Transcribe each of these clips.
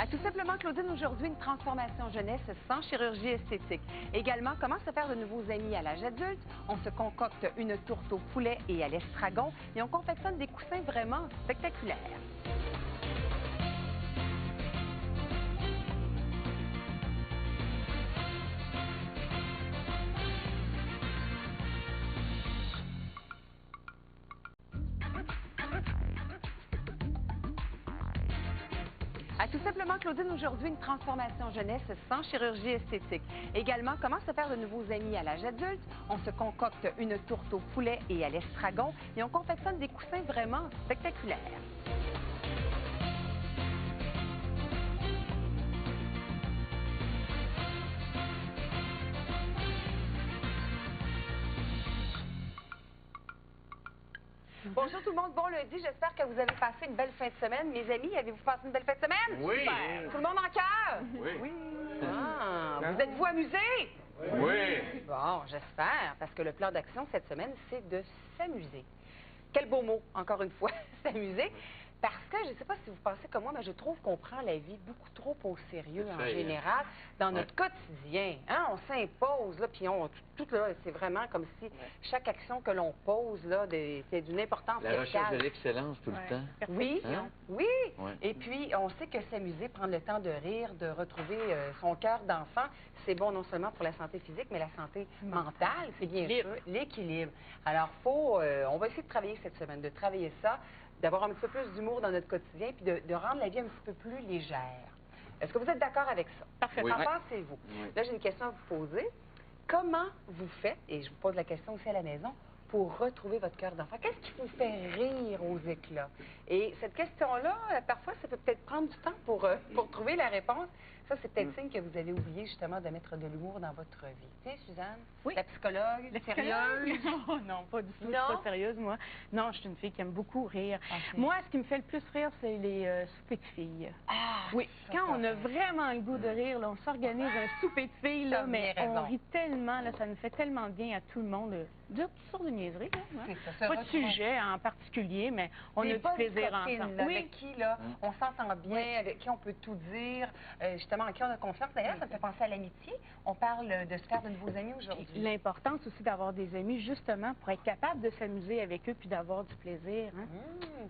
Tout simplement, Claudine, aujourd'hui, une transformation jeunesse sans chirurgie esthétique. Également, comment se faire de nouveaux amis à l'âge adulte. On se concocte une tourte au poulet et à l'estragon et on confectionne des coussins vraiment spectaculaires. Tout simplement, Claudine, aujourd'hui, une transformation jeunesse sans chirurgie esthétique. Également, comment se faire de nouveaux amis à l'âge adulte. On se concocte une tourte au poulet et à l'estragon et on confectionne des coussins vraiment spectaculaires. Bonjour tout le monde, bon lundi, j'espère que vous avez passé une belle fin de semaine. Mes amis, avez-vous passé une belle fin de semaine? Oui. Super. Tout le monde en cœur? Oui. Vous êtes-vous amusés? Oui. Bon, j'espère, parce que le plan d'action cette semaine, c'est de s'amuser. Quel beau mot, encore une fois, s'amuser. Parce que, je ne sais pas si vous pensez comme moi, mais je trouve qu'on prend la vie beaucoup trop au sérieux en général dans notre quotidien. Hein? On s'impose, là, puis tout là, c'est vraiment comme si chaque action que l'on pose, là, c'est d'une importance La recherche de l'excellence tout le temps. Oui, Hein? oui. Ouais. Et puis, on sait que s'amuser, prendre le temps de rire, de retrouver son cœur d'enfant, c'est bon non seulement pour la santé physique, mais la santé mentale, c'est bien sûr l'équilibre. Alors, on va essayer de travailler cette semaine, de travailler ça, d'avoir un petit peu plus d'humour dans notre quotidien, puis de rendre la vie un petit peu plus légère. Est-ce que vous êtes d'accord avec ça? Parfait. Oui. Qu'en pensez-vous? Oui. Là, j'ai une question à vous poser. Comment vous faites, et je vous pose la question aussi à la maison, pour retrouver votre cœur d'enfant? Qu'est-ce qui vous fait rire aux éclats? Et cette question-là, parfois, ça peut peut-être prendre du temps pour trouver la réponse. Ça, c'est peut-être signe que vous avez oublié justement de mettre de l'humour dans votre vie. Tu sais, Suzanne? Oui. La psychologue? La sérieuse? Non, non, pas du tout. Non? Je suis pas sérieuse, moi. Non, je suis une fille qui aime beaucoup rire. Okay. Moi, ce qui me fait le plus rire, c'est les soupers de filles. Ah, oui, quand on a vraiment le goût de rire, là, on s'organise un souper de filles, là, mais on rit tellement, là, ça nous fait tellement de bien à tout le monde. Dire toutes sortes de niaiseries, là, hein? Ça, pas de sujet en particulier, mais on a du plaisir ensemble. Oui. Avec qui, là, on s'entend bien, avec qui on peut tout dire, justement, en qui on a confiance. D'ailleurs, ça me fait penser à l'amitié. On parle de se faire de nouveaux amis aujourd'hui. L'importance aussi d'avoir des amis, justement, pour être capable de s'amuser avec eux puis d'avoir du plaisir. Hein?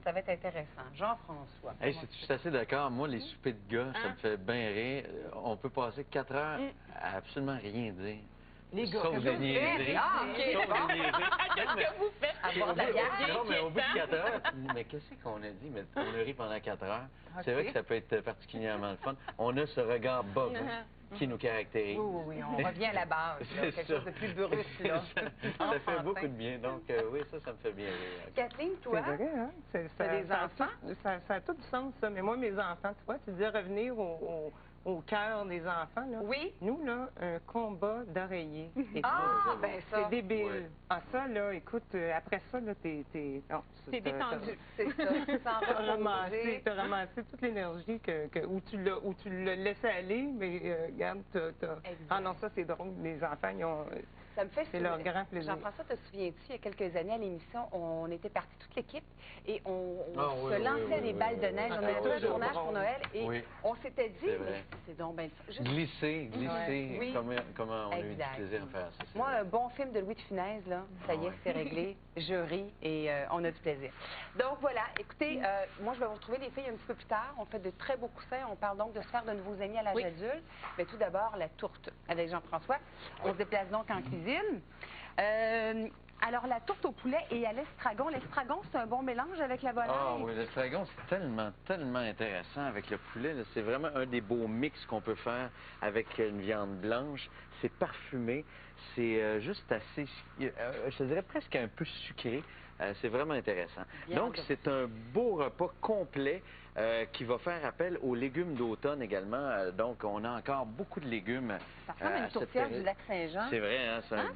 Ça va être intéressant. Jean-François. Hey, je suis assez d'accord. Moi, les soupers de gars, ça me fait bien rire. On peut passer 4 heures à absolument rien dire. Les gars, sauf des niaiseries. Ah, OK. Sauf des niaiseries. Qu'est-ce que vous faites? Avoir de la bière. Non, mais au bout de 4 heures, tu dis, mais qu'est-ce qu'on a dit? Mais on a ri pendant 4 heures. C'est vrai que ça peut être particulièrement le fun. On a ce regard bob qui nous caractérise. Oui, on revient à la base. Là, quelque chose de plus brusque. Là. Ça fait beaucoup de bien. Donc, oui, ça me fait bien rire. Kathleen, toi? C'est vrai, hein? T'as des enfants? Ça a tout du sens, ça. Mais moi, mes enfants, tu vois, tu disais revenir au cœur des enfants, là. Oui. Nous, là, un combat d'oreillers. Ah, ben ça. C'est débile. Oui. Ah, ça, là, écoute, après ça, là, t'es détendu. C'est ça. T'as ramassé toute l'énergie où tu l'as laissé aller, mais regarde, Ah non, ça, c'est drôle. Les enfants, ils ont... Ça me fait C'est leur grand plaisir. Jean-François, te souviens-tu, il y a quelques années à l'émission, on était partis toute l'équipe et on se lançait des balles de neige. On avait fait un tournage pour Noël et on s'était dit, mais c'est donc bien juste... Glisser, Oui. comment on a eu du plaisir à faire ça. Moi, un bon film de Louis de Funès, là, ça y est, c'est réglé, je ris et on a du plaisir. Donc voilà, écoutez, moi je vais vous retrouver les filles un petit peu plus tard. On fait de très beaux coussins, on parle donc de se faire de nouveaux amis à l'âge adulte. Mais tout d'abord, la tourte avec Jean-François. On se déplace donc en cuisine. Alors, la tourte au poulet et à l'estragon. L'estragon, c'est un bon mélange avec la volaille? Ah oui, l'estragon, c'est tellement intéressant avec le poulet. C'est vraiment un des beaux mix qu'on peut faire avec une viande blanche. C'est parfumé, c'est juste assez, je te dirais presque un peu sucré. C'est vraiment intéressant. Donc, c'est un beau repas complet qui va faire appel aux légumes d'automne également. Donc, on a encore beaucoup de légumes. Ça ressemble à une tourtière du lac Saint-Jean. C'est vrai, hein? C'est un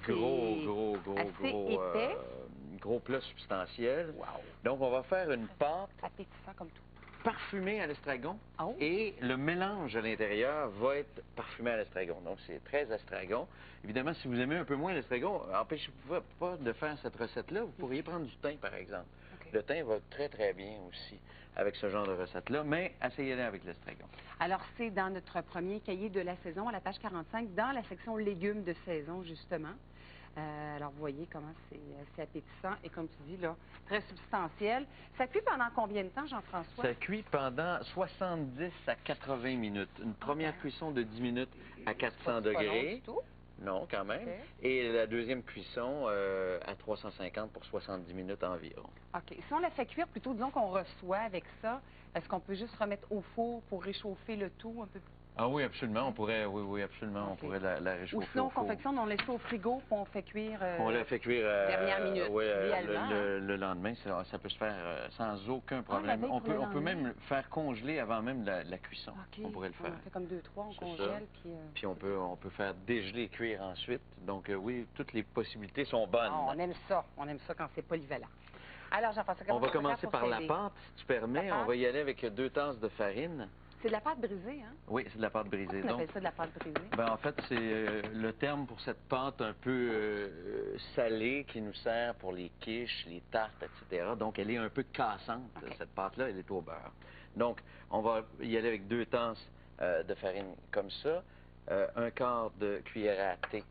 gros plat substantiel. Wow. Donc, on va faire une pâte appétissant comme tout. Parfumé à l'estragon et le mélange à l'intérieur va être parfumé à l'estragon. Donc, c'est très estragon. Évidemment, si vous aimez un peu moins l'estragon, empêchez-vous pas de faire cette recette-là. Vous pourriez prendre du thym, par exemple. Le thym va très, très bien aussi avec ce genre de recette-là, mais essayez-le avec l'estragon. Alors, c'est dans notre premier cahier de la saison, à la page 45, dans la section légumes de saison, justement. Alors, vous voyez comment c'est appétissant et, comme tu dis, là, très substantiel. Ça cuit pendant combien de temps, Jean-François? Ça cuit pendant 70 à 80 minutes. Une première cuisson de 10 minutes à 400 C'est pas long degrés. du tout. Non, quand même. OK. Et la deuxième cuisson à 350 pour 70 minutes environ. OK. Si on la fait cuire, plutôt, disons qu'on reçoit avec ça, est-ce qu'on peut juste remettre au four pour réchauffer le tout un peu plus? Ah oui, absolument. On pourrait, oui, absolument. OK. On pourrait la réchauffer Ou sinon, au on four. confectionne, on laisse ça au frigo, puis on fait cuire... On la fait cuire dernière minute, idéalement, le lendemain. Ça peut se faire sans aucun problème. veille On pour le peut lendemain. même le faire congeler avant même la cuisson. OK. On pourrait le faire. On fait comme 2-3, on C'est congèle, ça. puis... Puis on peut faire dégeler et cuire ensuite. Donc oui, toutes les possibilités sont bonnes. Ah, on aime ça. On aime ça quand c'est polyvalent. Alors, Jean-François, On comment va on peut faire commencer pour par la s'aider? pâte, si tu permets. La pâte? On va y aller avec 2 tasses de farine. C'est de la pâte brisée, hein? Oui, c'est de la pâte brisée. Pourquoi on Donc, appelle ça de la pâte brisée? ben, en fait, c'est le terme pour cette pâte un peu salée qui nous sert pour les quiches, les tartes, etc. Donc, elle est un peu cassante, OK. cette pâte-là, elle est au beurre. Donc, on va y aller avec 2 tasses de farine comme ça, 1/4 de cuillère à thé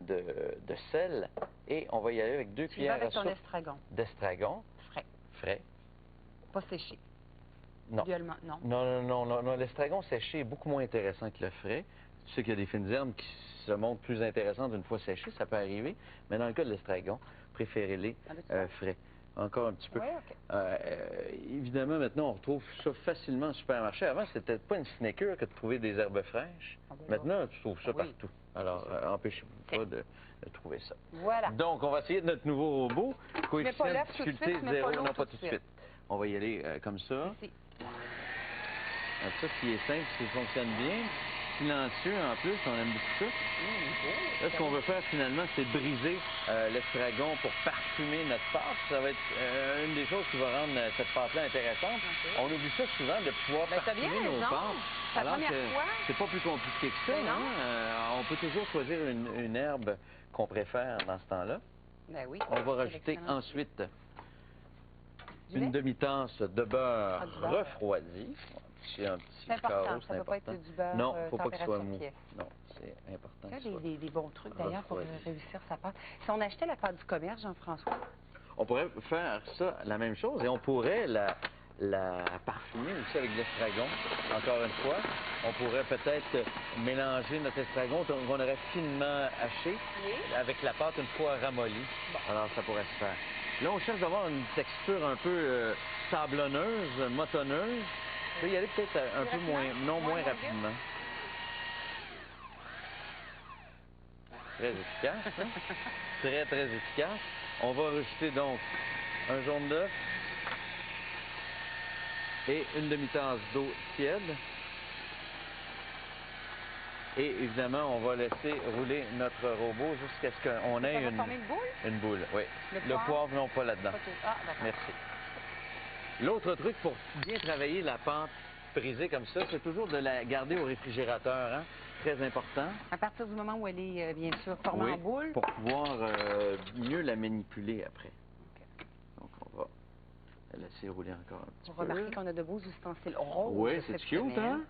de sel, et on va y aller avec 2 Tu vas cuillères à avec ton soupe estragon. d'estragon Frais. frais. Pas séché. Non. Idéalement, non. Non. L'estragon séché est beaucoup moins intéressant que le frais. Tu sais qu'il y a des fines herbes qui se montrent plus intéressantes une fois séchées, ça peut arriver. Mais dans le cas de l'estragon, préférez-les frais. Encore un petit peu. Oui, OK. Évidemment, maintenant, on retrouve ça facilement au supermarché. Avant, c'était pas une sinécure que de trouver des herbes fraîches. Ah, ben Maintenant, tu trouves ça oui. partout. Alors, empêchez-vous pas de trouver ça. Voilà. Donc, on va essayer notre nouveau robot. Coefficient pas de l'œuf tout de difficulté suite, tu mets pas 0, l'eau non, pas tout tout de de suite. On va y aller comme ça. Ici. Alors, ça, ce qui est simple, c'est que ça fonctionne bien. Silencieux, en plus, on aime beaucoup ça. Là, ce qu'on veut faire, finalement, c'est briser l'estragon pour parfumer notre pâte. Ça va être une des choses qui va rendre cette pâte-là intéressante. OK. On oublie ça souvent, de pouvoir Ben, t'as bien parfumer nos raison. pâtes. C'est la première fois. c'est pas plus compliqué que ça. Ben non. Hein? On peut toujours choisir une herbe qu'on préfère dans ce temps-là. Ben oui. On va C'est rajouter excellent. ensuite Du lait? une demi-tasse de beurre Du beurre. refroidi. Un petit C'est important. carreau, Ça ne peut pas être du beurre Non, il ne faut pas qu'il soit température mou. pièce. Non, c'est important. Il y a que ce soit. des bons trucs, d'ailleurs, pour refroidi. réussir sa pâte. Si on achetait la pâte du commerce, Jean-François, On pourrait faire ça, la même chose, et on pourrait la parfumer aussi avec de l'estragon. Encore une fois, on pourrait peut-être mélanger notre estragon qu'on aurait finement haché avec la pâte une fois ramollie. Alors, ça pourrait se faire. Là, on cherche d'avoir une texture un peu sablonneuse, motonneuse. On peut y aller peut-être un peu moins rapidement. Très efficace, hein? Très, très efficace. On va rajouter donc un jaune d'œuf et une demi-tasse d'eau tiède. Et évidemment, on va laisser rouler notre robot jusqu'à ce qu'on ait ça va former une boule? une boule. Oui. Le Le poivre? poivre, non, pas là-dedans. OK. Ah, d'accord. Merci. L'autre truc pour bien travailler la pâte brisée comme ça, c'est toujours de la garder au réfrigérateur. Hein? Très important. À partir du moment où elle est, bien sûr, formée en boule. Pour pouvoir mieux la manipuler après. OK. Donc, on va la laisser rouler encore un petit Vous peu. remarquez qu'on a de beaux ustensiles roses. Oui, c'est cette cute, semaine. hein?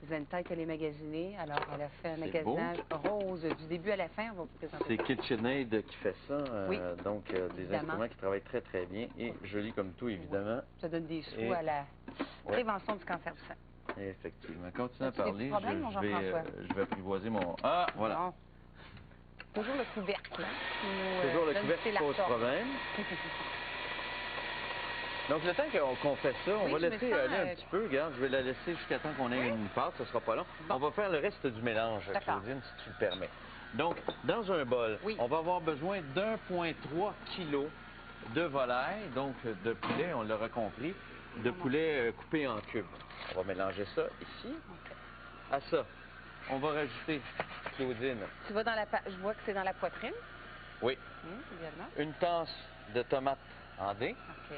Zenta est allée magasiner, alors elle a fait un C'est magasinage rose du début à la fin. On va vous présenter C'est ça. KitchenAid qui fait ça. Oui, donc, des évidemment. instruments qui travaillent très, très bien et jolis comme tout, évidemment. Ça donne des sous Et- à la Ouais. prévention du cancer du sein. Et effectivement. Continue à As-tu des parler. petits problèmes, mon Jean-François? Je vais apprivoiser mon... Ah, voilà. Bon. Toujours le couvercle. Hein, qui nous, Toujours le donne couvercle du qui pose Télactor. problème. Donc, le temps qu'on fait ça, on Oui, va je me laisser sens, aller un petit peu. Regarde, je vais la laisser jusqu'à temps qu'on ait une pâte. Ça sera pas long. Bon. On va faire le reste du mélange, D'accord. Claudine, si tu le permets. Donc, dans un bol, Oui. on va avoir besoin d'1,3 kg de volaille, donc de poulet, on l'aura compris, de poulet coupé en cubes. On va mélanger ça ici. OK. À ça, on va rajouter, Claudine, Tu vas dans la... Je vois que c'est dans la poitrine. oui, Également. une tasse de tomates en dés OK.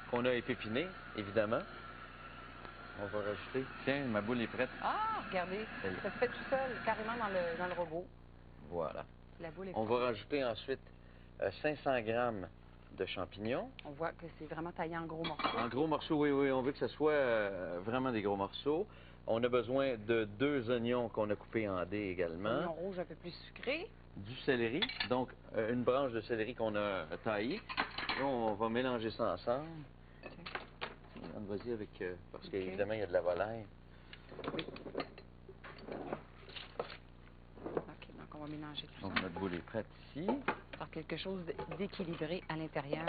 qu'on a épépinées, évidemment. On va rajouter, tiens, ma boule est prête. Ah, regardez. Elle- Ça se fait tout seul, carrément dans le robot. Voilà. La boule est On va rajouter ensuite 500 grammes de champignons. On voit que c'est vraiment taillé en gros morceaux. En gros morceaux, oui, oui. On veut que ce soit vraiment des gros morceaux. On a besoin de 2 oignons qu'on a coupés en dés également. Oignon rouge un peu plus sucré. Du céleri, donc une branche de céleri qu'on a taillée. Là, on va mélanger ça ensemble. Vas-y avec... parce qu'évidemment, il y a de la volaille. Oui. OK, donc on va mélanger tout Donc, ça. notre boule est prête ici. Faire quelque chose d'équilibré à l'intérieur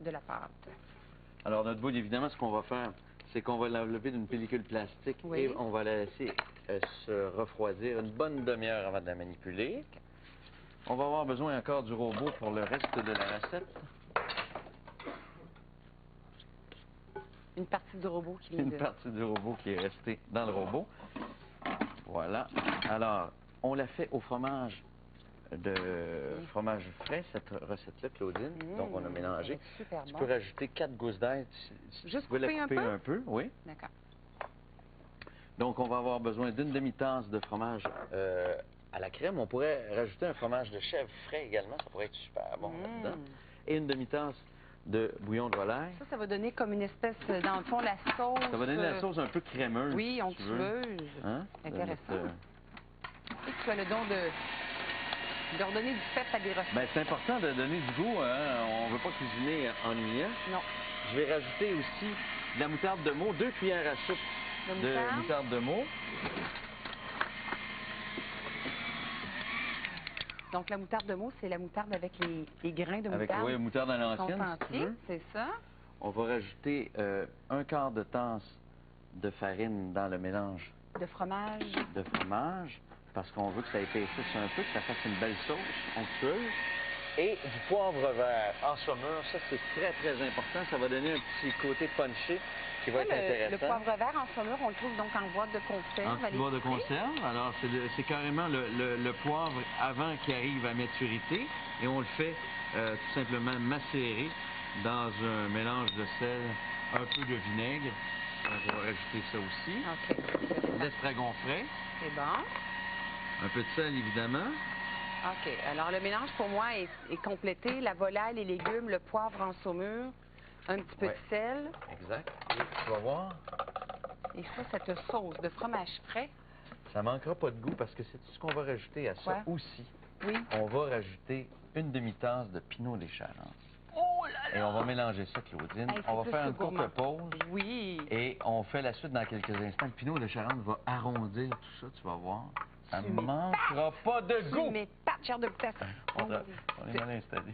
de la pâte. Alors, notre boule, évidemment, ce qu'on va faire, c'est qu'on va l'enlever d'une pellicule plastique et on va la laisser se refroidir une bonne demi-heure avant de la manipuler. Okay. On va avoir besoin encore du robot pour le reste de la recette. Une partie du robot qui vient Une partie du robot qui est restée dans le robot. Voilà. Alors, on l'a fait au fromage fromage frais, cette recette-là, Claudine. Donc, on a mélangé. Super tu bon. peux rajouter 4 gousses d'ail. Juste tu veux la couper un peu, oui. D'accord. Donc, on va avoir besoin d'une demi-tasse de fromage à la crème. On pourrait rajouter un fromage de chèvre frais également. Ça pourrait être super bon là-dedans. Et une demi-tasse de bouillon de volaille. Ça va donner comme une espèce, dans le fond, la sauce... Ça va donner la sauce un peu crémeuse. Oui, onctueuse. Hein? Intéressant. Et tu as le don de redonner du pep à des recettes. Bien, c'est important de donner du goût. Hein? On ne veut pas cuisiner ennuyant. Non. Je vais rajouter aussi de la moutarde de Meaux, 2 cuillères à soupe de moutarde de Meaux. Donc, la moutarde de Meaux, c'est la moutarde avec les grains de moutarde. Oui, moutarde à l'ancienne, si tu veux. C'est ça. On va rajouter un quart de tasse de farine dans le mélange. De fromage. De fromage, parce qu'on veut que ça épaississe un peu, que ça fasse une belle sauce onctueuse. Et du poivre vert en saumure, ça c'est très, très important. Ça va donner un petit côté punché qui va être intéressant. Le poivre vert en saumure, on le trouve donc en boîte de conserve. En boîte de conserve. Alors, c'est carrément le poivre avant qu'il arrive à maturité. Et on le fait tout simplement macérer dans un mélange de sel, un peu de vinaigre. On va rajouter ça aussi. OK. L'estragon frais. C'est bon. Un peu de sel, évidemment. OK. Alors, le mélange, pour moi, est complété. La volaille, les légumes, le poivre en saumure, un petit peu de sel. Exact. Et tu vas voir. Et ça, cette sauce de fromage frais. Ça manquera pas de goût parce que c'est tout ce qu'on va rajouter à ça aussi. Oui. On va rajouter une demi-tasse de pinot des Charentes. Oh là là! Et on va mélanger ça, Claudine. Hey, on va faire une courte pause. Oui. Et on fait la suite dans quelques instants. Le pinot de Charente va arrondir tout ça, tu vas voir. Ça ne manquera pas de goût. Mais pas de chair de goût. On est mal installé.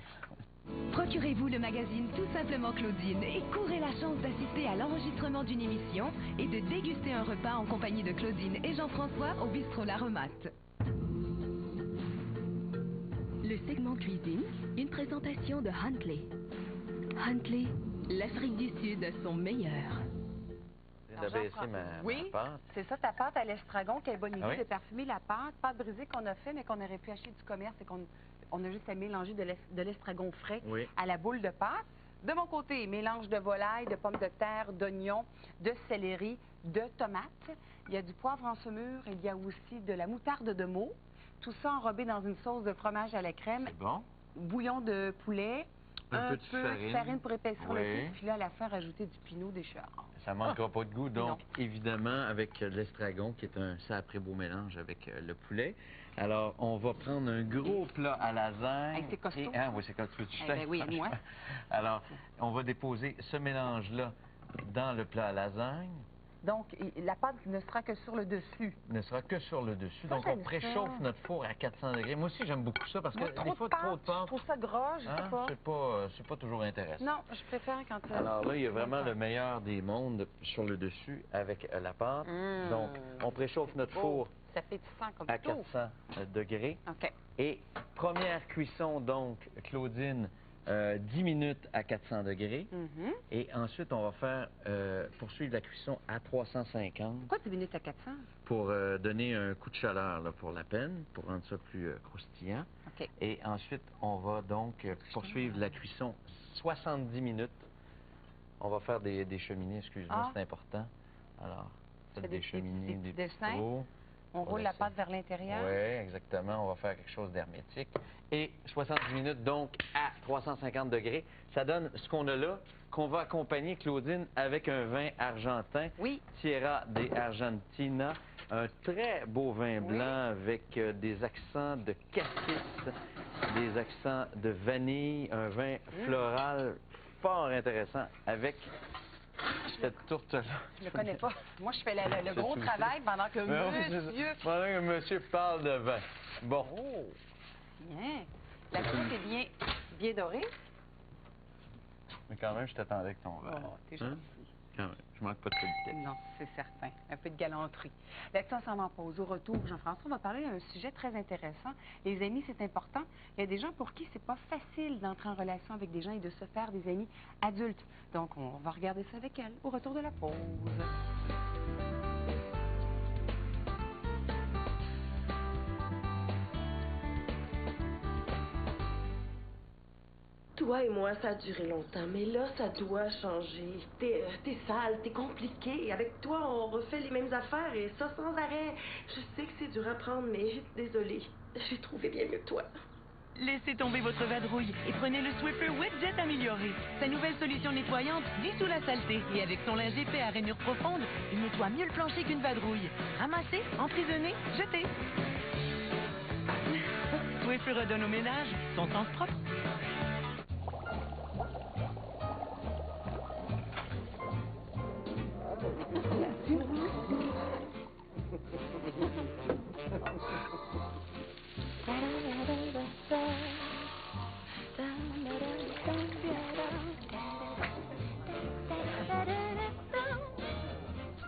Procurez-vous le magazine Tout simplement Claudine et courez la chance d'assister à l'enregistrement d'une émission et de déguster un repas en compagnie de Claudine et Jean-François au bistrot La Remate. Le segment cuisine, une présentation de Huntley. Huntley, l'Afrique du Sud à son meilleur. D'abaisser ma pâte. C'est ça, ta pâte à l'estragon. Quelle bonne idée de parfumer la pâte brisée qu'on a fait, mais qu'on aurait pu acheter du commerce et qu'on a juste à mélanger de l'estragon frais à la boule de pâte. De mon côté, mélange de volaille, de pommes de terre, d'oignons, de céleri, de tomates. Il y a du poivre en saumure, il y a aussi de la moutarde de Meaux. Tout ça enrobé dans une sauce de fromage à la crème. C'est bon. Bouillon de poulet. Un peu de farine pour épaissir le tout. Puis là, à la fin, rajouter du pinot des Charentes. Ça ne manquera pas de goût. Donc, évidemment, avec l'estragon, qui est un sacré beau mélange avec le poulet. Alors, on va prendre un gros plat à lasagne. Hey, c'est costaud. Oui, c'est costaud. Oui, moi. Alors, on va déposer ce mélange-là dans le plat à lasagne. Donc, la pâte ne sera que sur le dessus. Ne sera que sur le dessus. Donc, on préchauffe notre four à 400 degrés. Moi aussi, j'aime beaucoup ça parce que des fois, trop de pâte. Je trouve ça gras, je sais pas. C'est pas toujours intéressant. Non, je préfère quand... Alors là, il y a vraiment le meilleur des mondes sur le dessus avec la pâte. Donc, on préchauffe notre four à 400 degrés. OK. Et première cuisson, donc, Claudine, 10 minutes à 400 degrés. Et ensuite, on va faire poursuivre la cuisson à 350. Pourquoi 10 minutes à 400? Pour donner un coup de chaleur là, pour la peine, pour rendre ça plus croustillant. OK. Et ensuite, on va donc poursuivre la cuisson 70 minutes. On va faire des cheminées, excuse-moi, c'est important. Alors, faites des cheminées, des petits trous. On roule la pâte vers l'intérieur? Oui, exactement. On va faire quelque chose d'hermétique. Et 70 minutes, donc, à 350 degrés. Ça donne ce qu'on a là, qu'on va accompagner, Claudine, avec un vin argentin. Oui. Sierra de Argentina. Un très beau vin blanc avec des accents de cassis, des accents de vanille, un vin floral fort intéressant avec cette tourte-là. Je le connais pas. Moi, je fais le gros travail pendant que monsieur... Pendant que monsieur parle de vin. Bon. Oh! Bien. La tourte est bien dorée. Mais quand même, je t'attendais avec ton verre. Oh, t'es gentil. Quand même. Je manque pas de politesse. Non, c'est certain. Un peu de galanterie. Là-dessus, on s'en en pause. Au retour, Jean-François, on va parler d'un sujet très intéressant. Les amis, c'est important. Il y a des gens pour qui c'est pas facile d'entrer en relation avec des gens et de se faire des amis adultes. Donc, on va regarder ça avec elle au retour de la pause. Toi et moi, ça a duré longtemps, mais là, ça doit changer. T'es sale, t'es compliqué. Avec toi, on refait les mêmes affaires et ça sans arrêt. Je sais que c'est dur à prendre, mais désolée. J'ai trouvé bien mieux que toi. Laissez tomber votre vadrouille et prenez le Swiffer Wet-Jet amélioré. Sa nouvelle solution nettoyante dissout la saleté et avec son linge épais à rainure profonde, il nettoie mieux le plancher qu'une vadrouille. Ramassez, emprisonnez, jetez. Swiffer redonne au ménage son sens propre.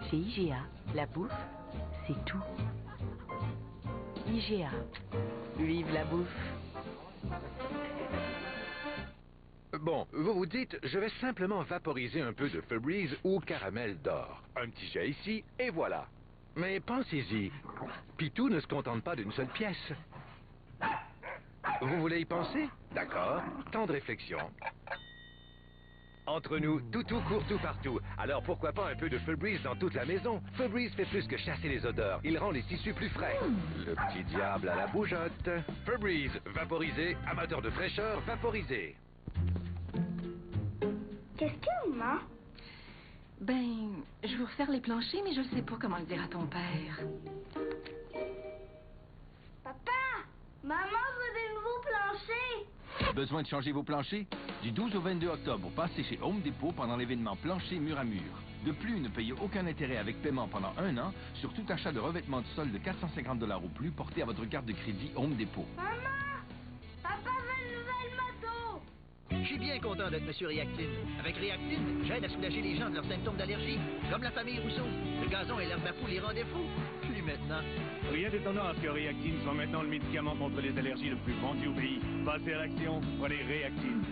Chez IGA, la bouffe, c'est tout. IGA, vive la bouffe. Bon, vous vous dites, je vais simplement vaporiser un peu de Febreze ou caramel d'or. Un petit jet ici, et voilà. Mais pensez-y, Pitou ne se contente pas d'une seule pièce. Vous voulez y penser? D'accord. Temps de réflexion. Entre nous, toutou court tout partout. Alors pourquoi pas un peu de Febreze dans toute la maison? Febreze fait plus que chasser les odeurs. Il rend les tissus plus frais. Le petit diable à la bougeotte. Febreze, vaporisé, amateur de fraîcheur, vaporisé. Qu'est-ce que maman? Ben, je veux refaire les planchers, mais je sais pas comment le dire à ton père. Papa! Maman veut des nouveaux planchers! Besoin de changer vos planchers? Du 12 au 22 octobre, passez chez Home Depot pendant l'événement Plancher mur à mur. De plus, ne payez aucun intérêt avec paiement pendant 1 an sur tout achat de revêtement de sol de 450 $ ou plus porté à votre carte de crédit Home Depot. Maman! Papa veut une nouvelle moto! Je suis bien content d'être Monsieur Réactine. Avec Réactine, j'aide à soulager les gens de leurs symptômes d'allergie, comme la famille Rousseau. Le gazon et l'herbe à fou les rendaient fous. Plus maintenant. Rien d'étonnant à ce que Réactine soit maintenant le médicament contre les allergies le plus vendu au pays. Passez à l'action, prenez Réactine.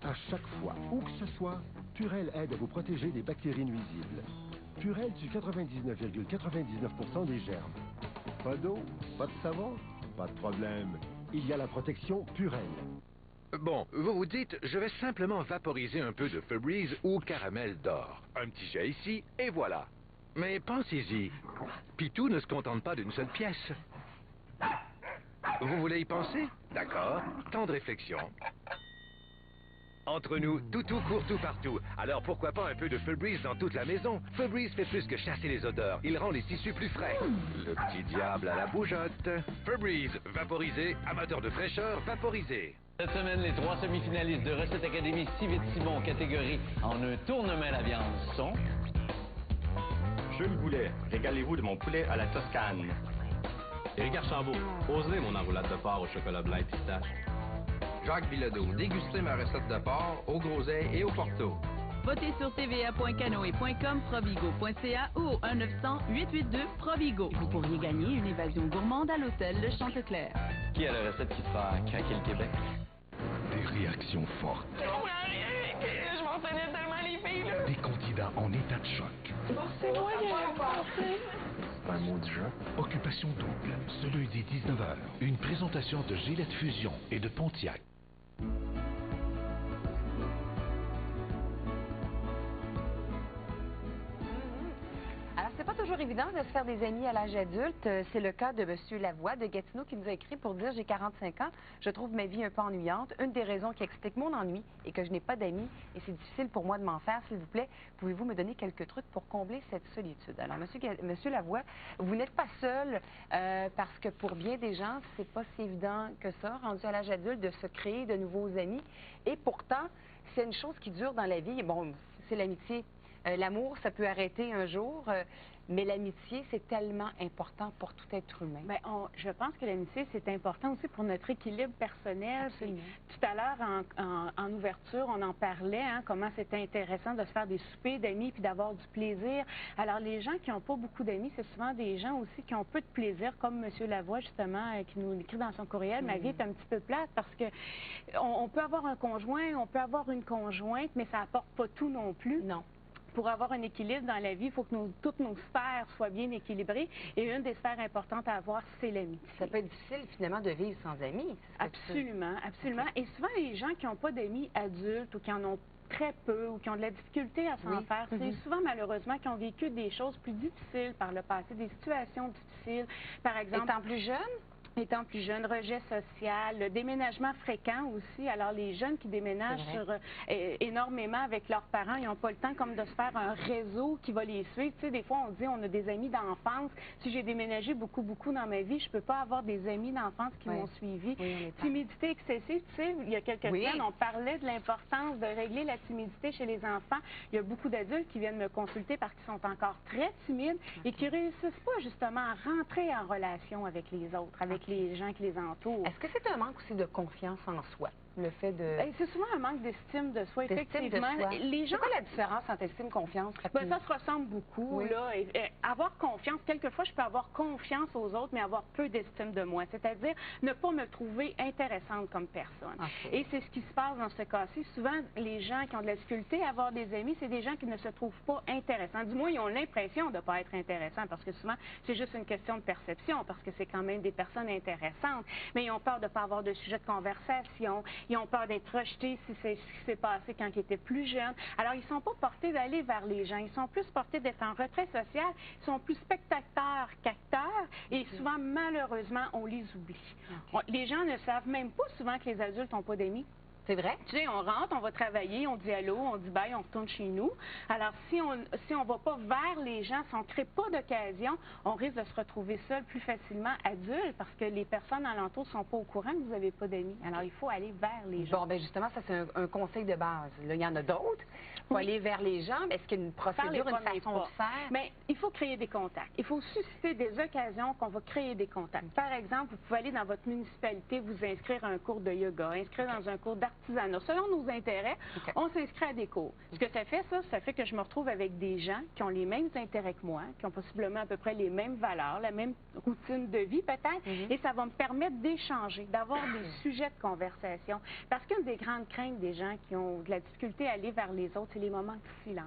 À chaque fois, où que ce soit, Purell aide à vous protéger des bactéries nuisibles. Purell tue 99,99% des germes. Pas d'eau, pas de savon, pas de problème. Il y a la protection Purell. Bon, vous vous dites, je vais simplement vaporiser un peu de Febreze ou caramel d'or. Un petit jet ici, et voilà. Mais pensez-y, Pitou ne se contente pas d'une seule pièce. Vous voulez y penser? D'accord. Temps de réflexion. Entre nous, toutou court tout partout. Alors pourquoi pas un peu de Febreze dans toute la maison? Febreze fait plus que chasser les odeurs. Il rend les tissus plus frais. Le petit diable à la bougeotte. Febreze, vaporisé, amateur de fraîcheur, vaporisé. Cette semaine, les 3 semi-finalistes de Recette Académie si vite si bon catégorie en un tournement à la viande sont... Jules Boulet, régalez-vous de mon poulet à la Toscane. Éric Archambault, oserez mon enroulade de porc au chocolat blanc et pistache. Jacques Bilodeau, dégustez ma recette de porc au groseille et au porto. Votez sur tva.canoe.com, provigo.ca ou au 1-900-882-PROVIGO. Vous pourriez gagner une évasion gourmande à l'hôtel Le Chanteclair. Qui a la recette qui fera craquer le Québec? Des réactions fortes. Je m'entraînais tellement les filles, là. Des candidats en état de choc. C'est moi qui ai pensé. C'est un mot du jeu. Occupation double, ce lundi 19h. Une présentation de Gillette Fusion et de Pontiac. Alors, c'est pas toujours toujours évident de se faire des amis à l'âge adulte. C'est le cas de M. Lavoie de Gatineau qui nous a écrit pour dire « J'ai 45 ans, je trouve ma vie un peu ennuyante. Une des raisons qui explique mon ennui est que je n'ai pas d'amis et c'est difficile pour moi de m'en faire. S'il vous plaît, pouvez-vous me donner quelques trucs pour combler cette solitude? » Alors, Monsieur Lavoie, vous n'êtes pas seul parce que pour bien des gens, c'est pas si évident que ça, rendu à l'âge adulte, de se créer de nouveaux amis. Et pourtant, c'est une chose qui dure dans la vie. Bon, c'est l'amitié. L'amour, ça peut arrêter un jour, mais l'amitié, c'est tellement important pour tout être humain. Bien, je pense que l'amitié, c'est important aussi pour notre équilibre personnel. Absolument. Tout à l'heure, en ouverture, on en parlait, hein, comment c'était intéressant de se faire des soupers d'amis puis d'avoir du plaisir. Alors, les gens qui n'ont pas beaucoup d'amis, c'est souvent des gens aussi qui ont peu de plaisir, comme M. Lavoie, justement, qui nous écrit dans son courriel. Ma vie est un petit peu plate parce que on peut avoir un conjoint, on peut avoir une conjointe, mais ça apporte pas tout non plus. Non. Pour avoir un équilibre dans la vie, il faut que toutes nos sphères soient bien équilibrées. Et une des sphères importantes à avoir, c'est l'amitié. Ça peut être difficile, finalement, de vivre sans amis. Absolument, absolument. Okay. Et souvent, les gens qui n'ont pas d'amis adultes ou qui en ont très peu ou qui ont de la difficulté à s'en faire, c'est souvent, malheureusement, qui ont vécu des choses plus difficiles par le passé, des situations difficiles. Par exemple... Étant plus jeune? Étant plus jeune, rejet social, le déménagement fréquent aussi. Alors, les jeunes qui déménagent énormément avec leurs parents, ils n'ont pas le temps comme de se faire un réseau qui va les suivre. Tu sais, des fois, on dit on a des amis d'enfance. Si j'ai déménagé beaucoup dans ma vie, je ne peux pas avoir des amis d'enfance qui m'ont suivi. Timidité excessive, tu sais, il y a quelques semaines, on parlait de l'importance de régler la timidité chez les enfants. Il y a beaucoup d'adultes qui viennent me consulter parce qu'ils sont encore très timides et qui ne réussissent pas justement à rentrer en relation avec les autres, avec les gens qui les entourent. Est-ce que c'est un manque aussi de confiance en soi? Le fait de... C'est souvent un manque d'estime de soi, effectivement. Les gens... C'est quoi la différence entre estime et confiance? Ça se ressemble beaucoup. Là. Avoir confiance, quelquefois, je peux avoir confiance aux autres, mais avoir peu d'estime de moi. C'est-à-dire ne pas me trouver intéressante comme personne. Et c'est ce qui se passe dans ce cas-ci. Souvent, les gens qui ont de la difficulté à avoir des amis, c'est des gens qui ne se trouvent pas intéressants. Du moins, ils ont l'impression de ne pas être intéressants, parce que souvent, c'est juste une question de perception, parce que c'est quand même des personnes intéressantes. Mais ils ont peur de ne pas avoir de sujet de conversation. Ils ont peur d'être rejetés si c'est ce qui s'est passé quand ils étaient plus jeunes. Alors, ils ne sont pas portés d'aller vers les gens. Ils sont plus portés d'être en retrait social. Ils sont plus spectateurs qu'acteurs. Et souvent, malheureusement, on les oublie. Les gens ne savent même pas souvent que les adultes n'ont pas d'amis. C'est vrai? Tu sais, on rentre, on va travailler, on dit allô, on dit bye, on retourne chez nous. Alors, si on ne va pas vers les gens, si on ne crée pas d'occasion, on risque de se retrouver seul plus facilement adulte parce que les personnes alentour ne sont pas au courant que vous n'avez pas d'amis. Alors, il faut aller vers les gens. Bon, bien justement, ça, c'est un conseil de base. Là, il y en a d'autres. Il faut aller vers les gens. Est-ce qu'il y a une procédure, une façon de faire? Mais il faut créer des contacts. Il faut susciter des occasions qu'on va créer des contacts. Par exemple, vous pouvez aller dans votre municipalité, vous inscrire à un cours de yoga, inscrire dans un cours d'artisanat. Selon nos intérêts, on s'inscrit à des cours. Ce que ça fait que je me retrouve avec des gens qui ont les mêmes intérêts que moi, qui ont possiblement à peu près les mêmes valeurs, la même routine de vie peut-être, et ça va me permettre d'échanger, d'avoir des sujets de conversation. Parce qu'une des grandes craintes des gens qui ont de la difficulté à aller vers les autres, c'est les moments de silence.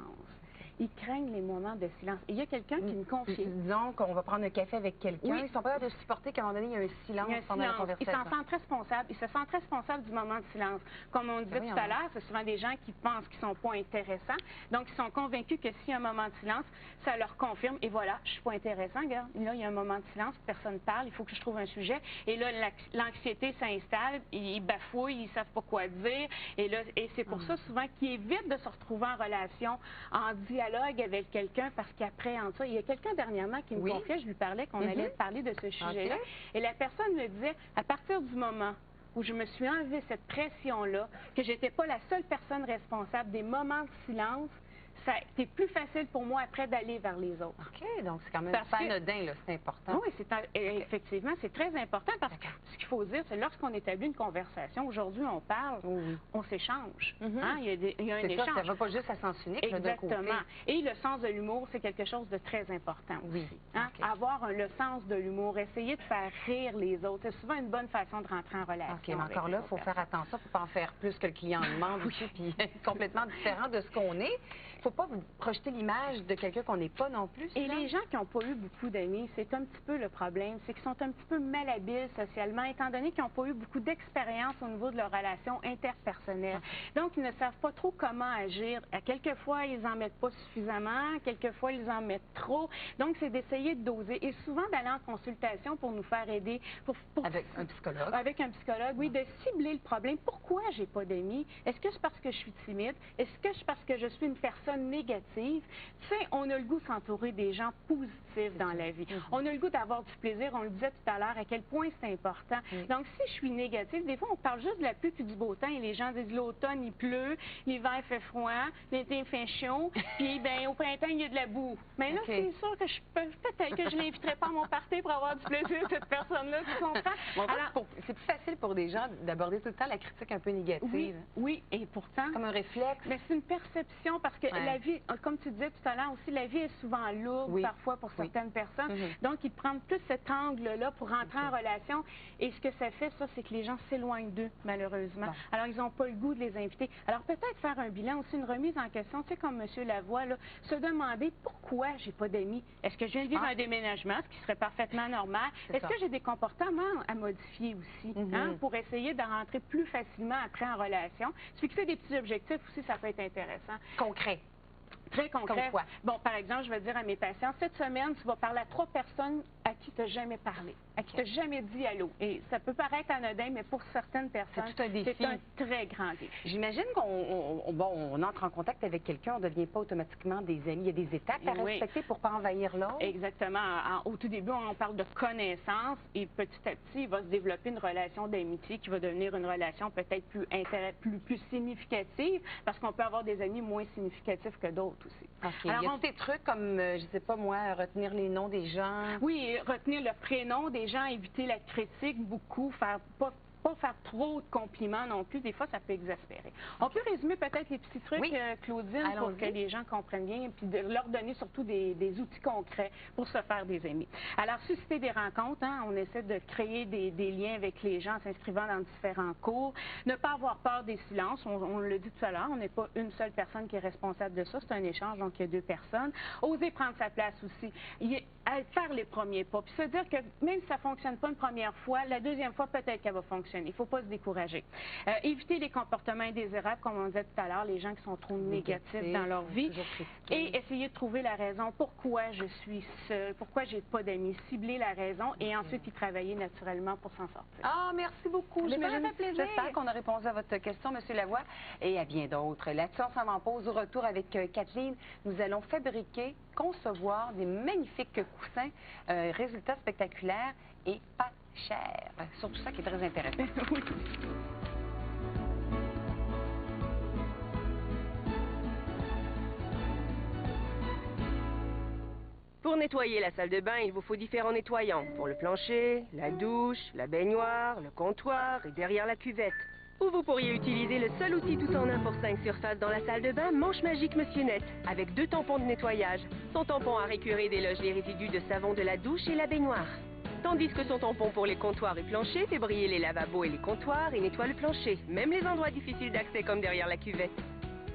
Ils craignent les moments de silence. Et il y a quelqu'un qui me confie. Disons qu'on va prendre un café avec quelqu'un. Ils sont pas capables de supporter qu'à un moment donné, il y a un silence pendant la conversation. Ils s'en sentent responsables. Ils se sentent responsables du moment de silence. Comme on disait tout à l'heure, c'est souvent des gens qui pensent qu'ils ne sont pas intéressants. Donc, ils sont convaincus que s'il y a un moment de silence, ça leur confirme. Et voilà, je ne suis pas intéressant, regarde. Là, il y a un moment de silence, personne ne parle, il faut que je trouve un sujet. Et là, l'anxiété s'installe, ils bafouillent, ils ne savent pas quoi dire. Et c'est pour ça, souvent, qu'ils évitent de se retrouver en relation, en dialogue avec quelqu'un parce qu'il appréhende ça. Il y a quelqu'un dernièrement qui me confiait, je lui parlais qu'on allait parler de ce sujet-là. Et la personne me disait, à partir du moment où je me suis enlevé cette pression-là, que j'étais pas la seule personne responsable des moments de silence, c'est plus facile pour moi après d'aller vers les autres. OK, donc c'est quand même pas anodin, là, c'est important. Oui, effectivement, c'est très important parce que ce qu'il faut dire, c'est lorsqu'on établit une conversation, aujourd'hui on parle, on s'échange. Hein? Il y a un échange. Ça ne va pas juste à sens unique. Exactement. Et le sens de l'humour, c'est quelque chose de très important aussi. Hein? Avoir le sens de l'humour, essayer de faire rire les autres, c'est souvent une bonne façon de rentrer en relation. OK, mais encore là, il faut faire attention pour ne pas en faire plus que le client demande aussi, puis être complètement différent de ce qu'on est. faut pas vous projeter l'image de quelqu'un qu'on n'est pas non plus. Et les gens qui n'ont pas eu beaucoup d'amis, c'est un petit peu le problème, c'est qu'ils sont un petit peu malhabiles socialement, étant donné qu'ils n'ont pas eu beaucoup d'expérience au niveau de leurs relations interpersonnelles. Donc, ils ne savent pas trop comment agir. Quelquefois, ils n'en mettent pas suffisamment, quelquefois, ils en mettent trop. Donc, c'est d'essayer de doser et souvent d'aller en consultation pour nous faire aider. Avec un psychologue. Avec un psychologue, oui, de cibler le problème. Pourquoi j'ai pas d'amis? Est-ce que c'est parce que je suis timide? Est-ce que c'est parce que je suis une personne négative? Tu sais, on a le goût de s'entourer des gens positifs dans la vie. On a le goût d'avoir du plaisir. On le disait tout à l'heure, à quel point c'est important. Donc, si je suis négative, des fois, on parle juste de la pluie puis du beau temps et les gens disent l'automne, il pleut, l'hiver fait froid, l'été fait chaud, puis ben, au printemps, il y a de la boue. Mais là, c'est sûr que peut-être que je l'inviterai pas à mon party pour avoir du plaisir, cette personne-là, tu comprends? Bon, alors, c'est plus facile pour des gens d'aborder tout le temps la critique un peu négative. Oui, et pourtant... Comme un réflexe. Mais c'est une perception, parce que la vie, comme tu disais tout à l'heure aussi, la vie est souvent lourde parfois pour certaines personnes. Donc, ils prennent plus cet angle-là pour rentrer en relation. Et ce que ça fait, ça, c'est que les gens s'éloignent d'eux, malheureusement. Alors, ils n'ont pas le goût de les inviter. Alors, peut-être faire un bilan aussi, une remise en question, tu sais, comme M. Lavoie, là, se demander pourquoi j'ai pas d'amis. Est-ce que je viens de vivre un déménagement, ce qui serait parfaitement normal? Est-ce que j'ai des comportements à modifier aussi, pour essayer de rentrer plus facilement après en relation? Se fixer des petits objectifs aussi, ça peut être intéressant. Concret. Très concret. Comme quoi? Bon, par exemple, je vais dire à mes patients, cette semaine, tu vas parler à 3 personnes à qui tu n'as jamais parlé, à qui tu n'as jamais dit allô. Et ça peut paraître anodin, mais pour certaines personnes, c'est un très grand défi. J'imagine qu'on entre en contact avec quelqu'un, on ne devient pas automatiquement des amis. Il y a des étapes à respecter pour ne pas envahir l'autre. Exactement. Au tout début, on parle de connaissance et petit à petit, il va se développer une relation d'amitié qui va devenir une relation peut-être plus significative parce qu'on peut avoir des amis moins significatifs que d'autres aussi. Alors, il y a des trucs comme, je sais pas moi, retenir les noms des gens. Oui, retenir le prénom des gens, éviter la critique beaucoup, pas faire trop de compliments non plus. Des fois, ça peut exaspérer. On peut résumer peut-être les petits trucs, Claudine, pour que les gens comprennent bien, puis de leur donner surtout des outils concrets pour se faire des amis. Alors, susciter des rencontres, on essaie de créer des liens avec les gens en s'inscrivant dans différents cours. Ne pas avoir peur des silences. On l'a dit tout à l'heure, on n'est pas une seule personne qui est responsable de ça. C'est un échange, donc il y a 2 personnes. Oser prendre sa place aussi. Faire les premiers pas. Puis se dire que même si ça ne fonctionne pas une première fois, la deuxième fois, peut-être qu'elle va fonctionner. Il ne faut pas se décourager. Éviter les comportements indésirables, comme on disait tout à l'heure, les gens qui sont trop négatifs dans leur vie. Et essayer de trouver la raison pourquoi je suis seule, pourquoi j'ai pas d'amis. Cibler la raison et ensuite y travailler naturellement pour s'en sortir. Ah, merci beaucoup. J'espère qu'on a répondu à votre question, M. Lavoie, et à bien d'autres. Là-dessus, on s'en va en pause. Au retour avec Kathleen, nous allons concevoir des magnifiques coussins, résultats spectaculaires et pas cher. Surtout ça qui est très intéressant. Pour nettoyer la salle de bain, il vous faut différents nettoyants. Pour le plancher, la douche, la baignoire, le comptoir et derrière la cuvette. Ou vous pourriez utiliser le seul outil tout en un pour 5 surfaces dans la salle de bain, Manche Magique Monsieur Net, avec 2 tampons de nettoyage. Son tampon à récurer déloge les résidus de savon de la douche et la baignoire. Tandis que son tampon pour les comptoirs et planchers fait briller les lavabos et les comptoirs et nettoie le plancher, même les endroits difficiles d'accès comme derrière la cuvette.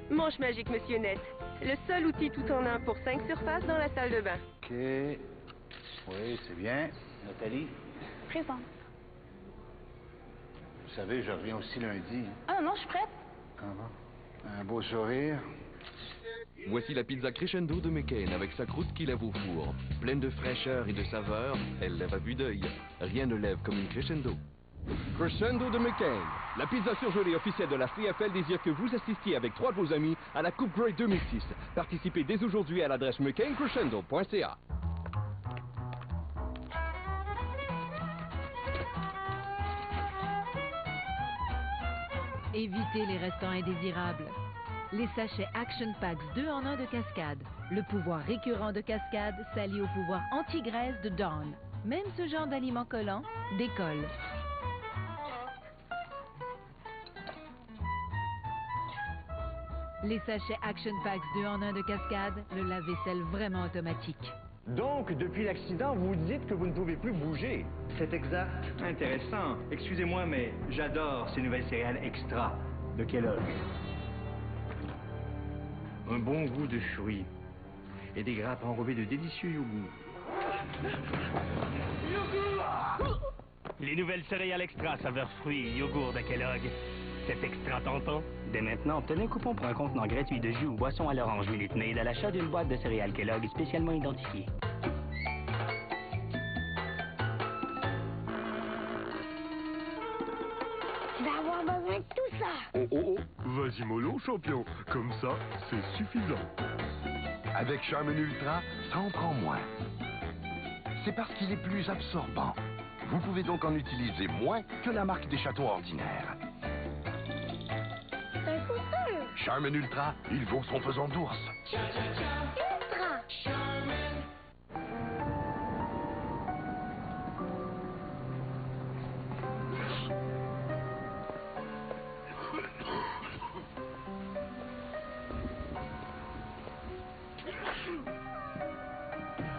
Manche Magique Monsieur Net, le seul outil tout en un pour 5 surfaces dans la salle de bain. OK. Oui, c'est bien. Nathalie? Présente. Vous savez, je reviens aussi lundi. Ah non, je suis prête. Ah bon? Un beau sourire. Voici la pizza Crescendo de McCain avec sa croûte qui lève au four. Pleine de fraîcheur et de saveur, elle lève à vue d'œil. Rien ne lève comme une Crescendo. Crescendo de McCain. La pizza surgelée officielle de la CFL désire que vous assistiez avec 3 de vos amis à la Coupe Grey 2006. Participez dès aujourd'hui à l'adresse mccaincrescendo.ca. Évitez les restants indésirables. Les sachets Action Packs 2 en 1 de Cascade. Le pouvoir récurrent de Cascade s'allie au pouvoir anti-graisse de Dawn. Même ce genre d'aliment collant décolle. Les sachets Action Packs 2 en 1 de Cascade, le lave-vaisselle vraiment automatique. Donc, depuis l'accident, vous dites que vous ne pouvez plus bouger. C'est exact. Intéressant. Excusez-moi, mais j'adore ces nouvelles céréales extra de Kellogg. un bon goût de fruits et des grappes enrobées de délicieux yogourts. Les nouvelles céréales extra saveur fruits et yogourt de Kellogg. C'est extra tentant. Dès maintenant, obtenez un coupon pour un contenant gratuit de jus ou boisson à l'orange Minute Maid à l'achat d'une boîte de céréales Kellogg spécialement identifiée. Tu vas avoir besoin de tout ça. Oh, oh, oh, vas-y mollo, champion. Comme ça, c'est suffisant. Avec Charmin Ultra, ça en prend moins. C'est parce qu'il est plus absorbant. Vous pouvez donc en utiliser moins que la marque des châteaux ordinaires. C'est un coup sûr. Charmin Ultra, il vaut son pesant d'ours. Ultra.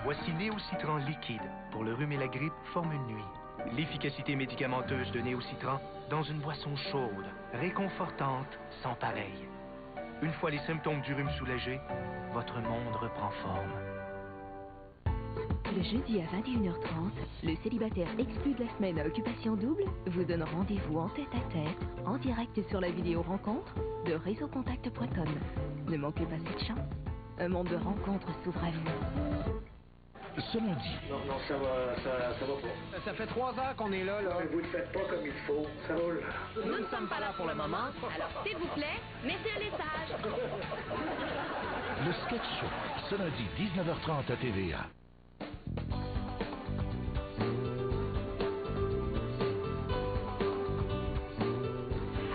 Voici Néocitran liquide. Pour le rhume et la grippe, formule nuit. L'efficacité médicamenteuse de Néocitran dans une boisson chaude, réconfortante, sans pareil. Une fois les symptômes du rhume soulagés, votre monde reprend forme. Le jeudi à 21h30, le célibataire exclu de la semaine à occupation double vous donne rendez-vous en tête-à-tête, en direct sur la vidéo rencontre de réseaucontact.com. Ne manquez pas cette chance. Un monde de rencontres s'ouvre à vous. Ce lundi. Non, ça va pas. Ça fait 3 heures qu'on est là. Mais vous ne le faites pas comme il faut. Ça roule. Nous ne sommes pas là pour le moment, alors s'il vous plaît, mettez un message. Le Sketch Show, ce lundi, 19h30 à TVA.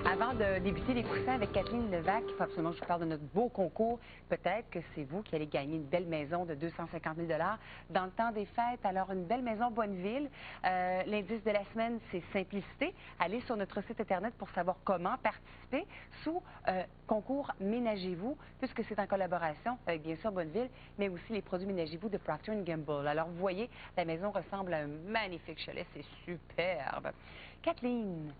Avant de débuter les coussins avec Kathleen Levac, il faut absolument que je vous parle de notre beau concours. Peut-être que c'est vous qui allez gagner une belle maison de 250 000 $ dans le temps des fêtes. Alors, une belle maison Bonneville. L'indice de la semaine, c'est simplicité. Allez sur notre site Internet pour savoir comment participer sous concours Ménagez-vous, puisque c'est en collaboration avec, bien sûr, Bonneville, mais aussi les produits Ménagez-vous de Procter & Gamble. Alors, vous voyez, la maison ressemble à un magnifique chalet. C'est superbe. Kathleen,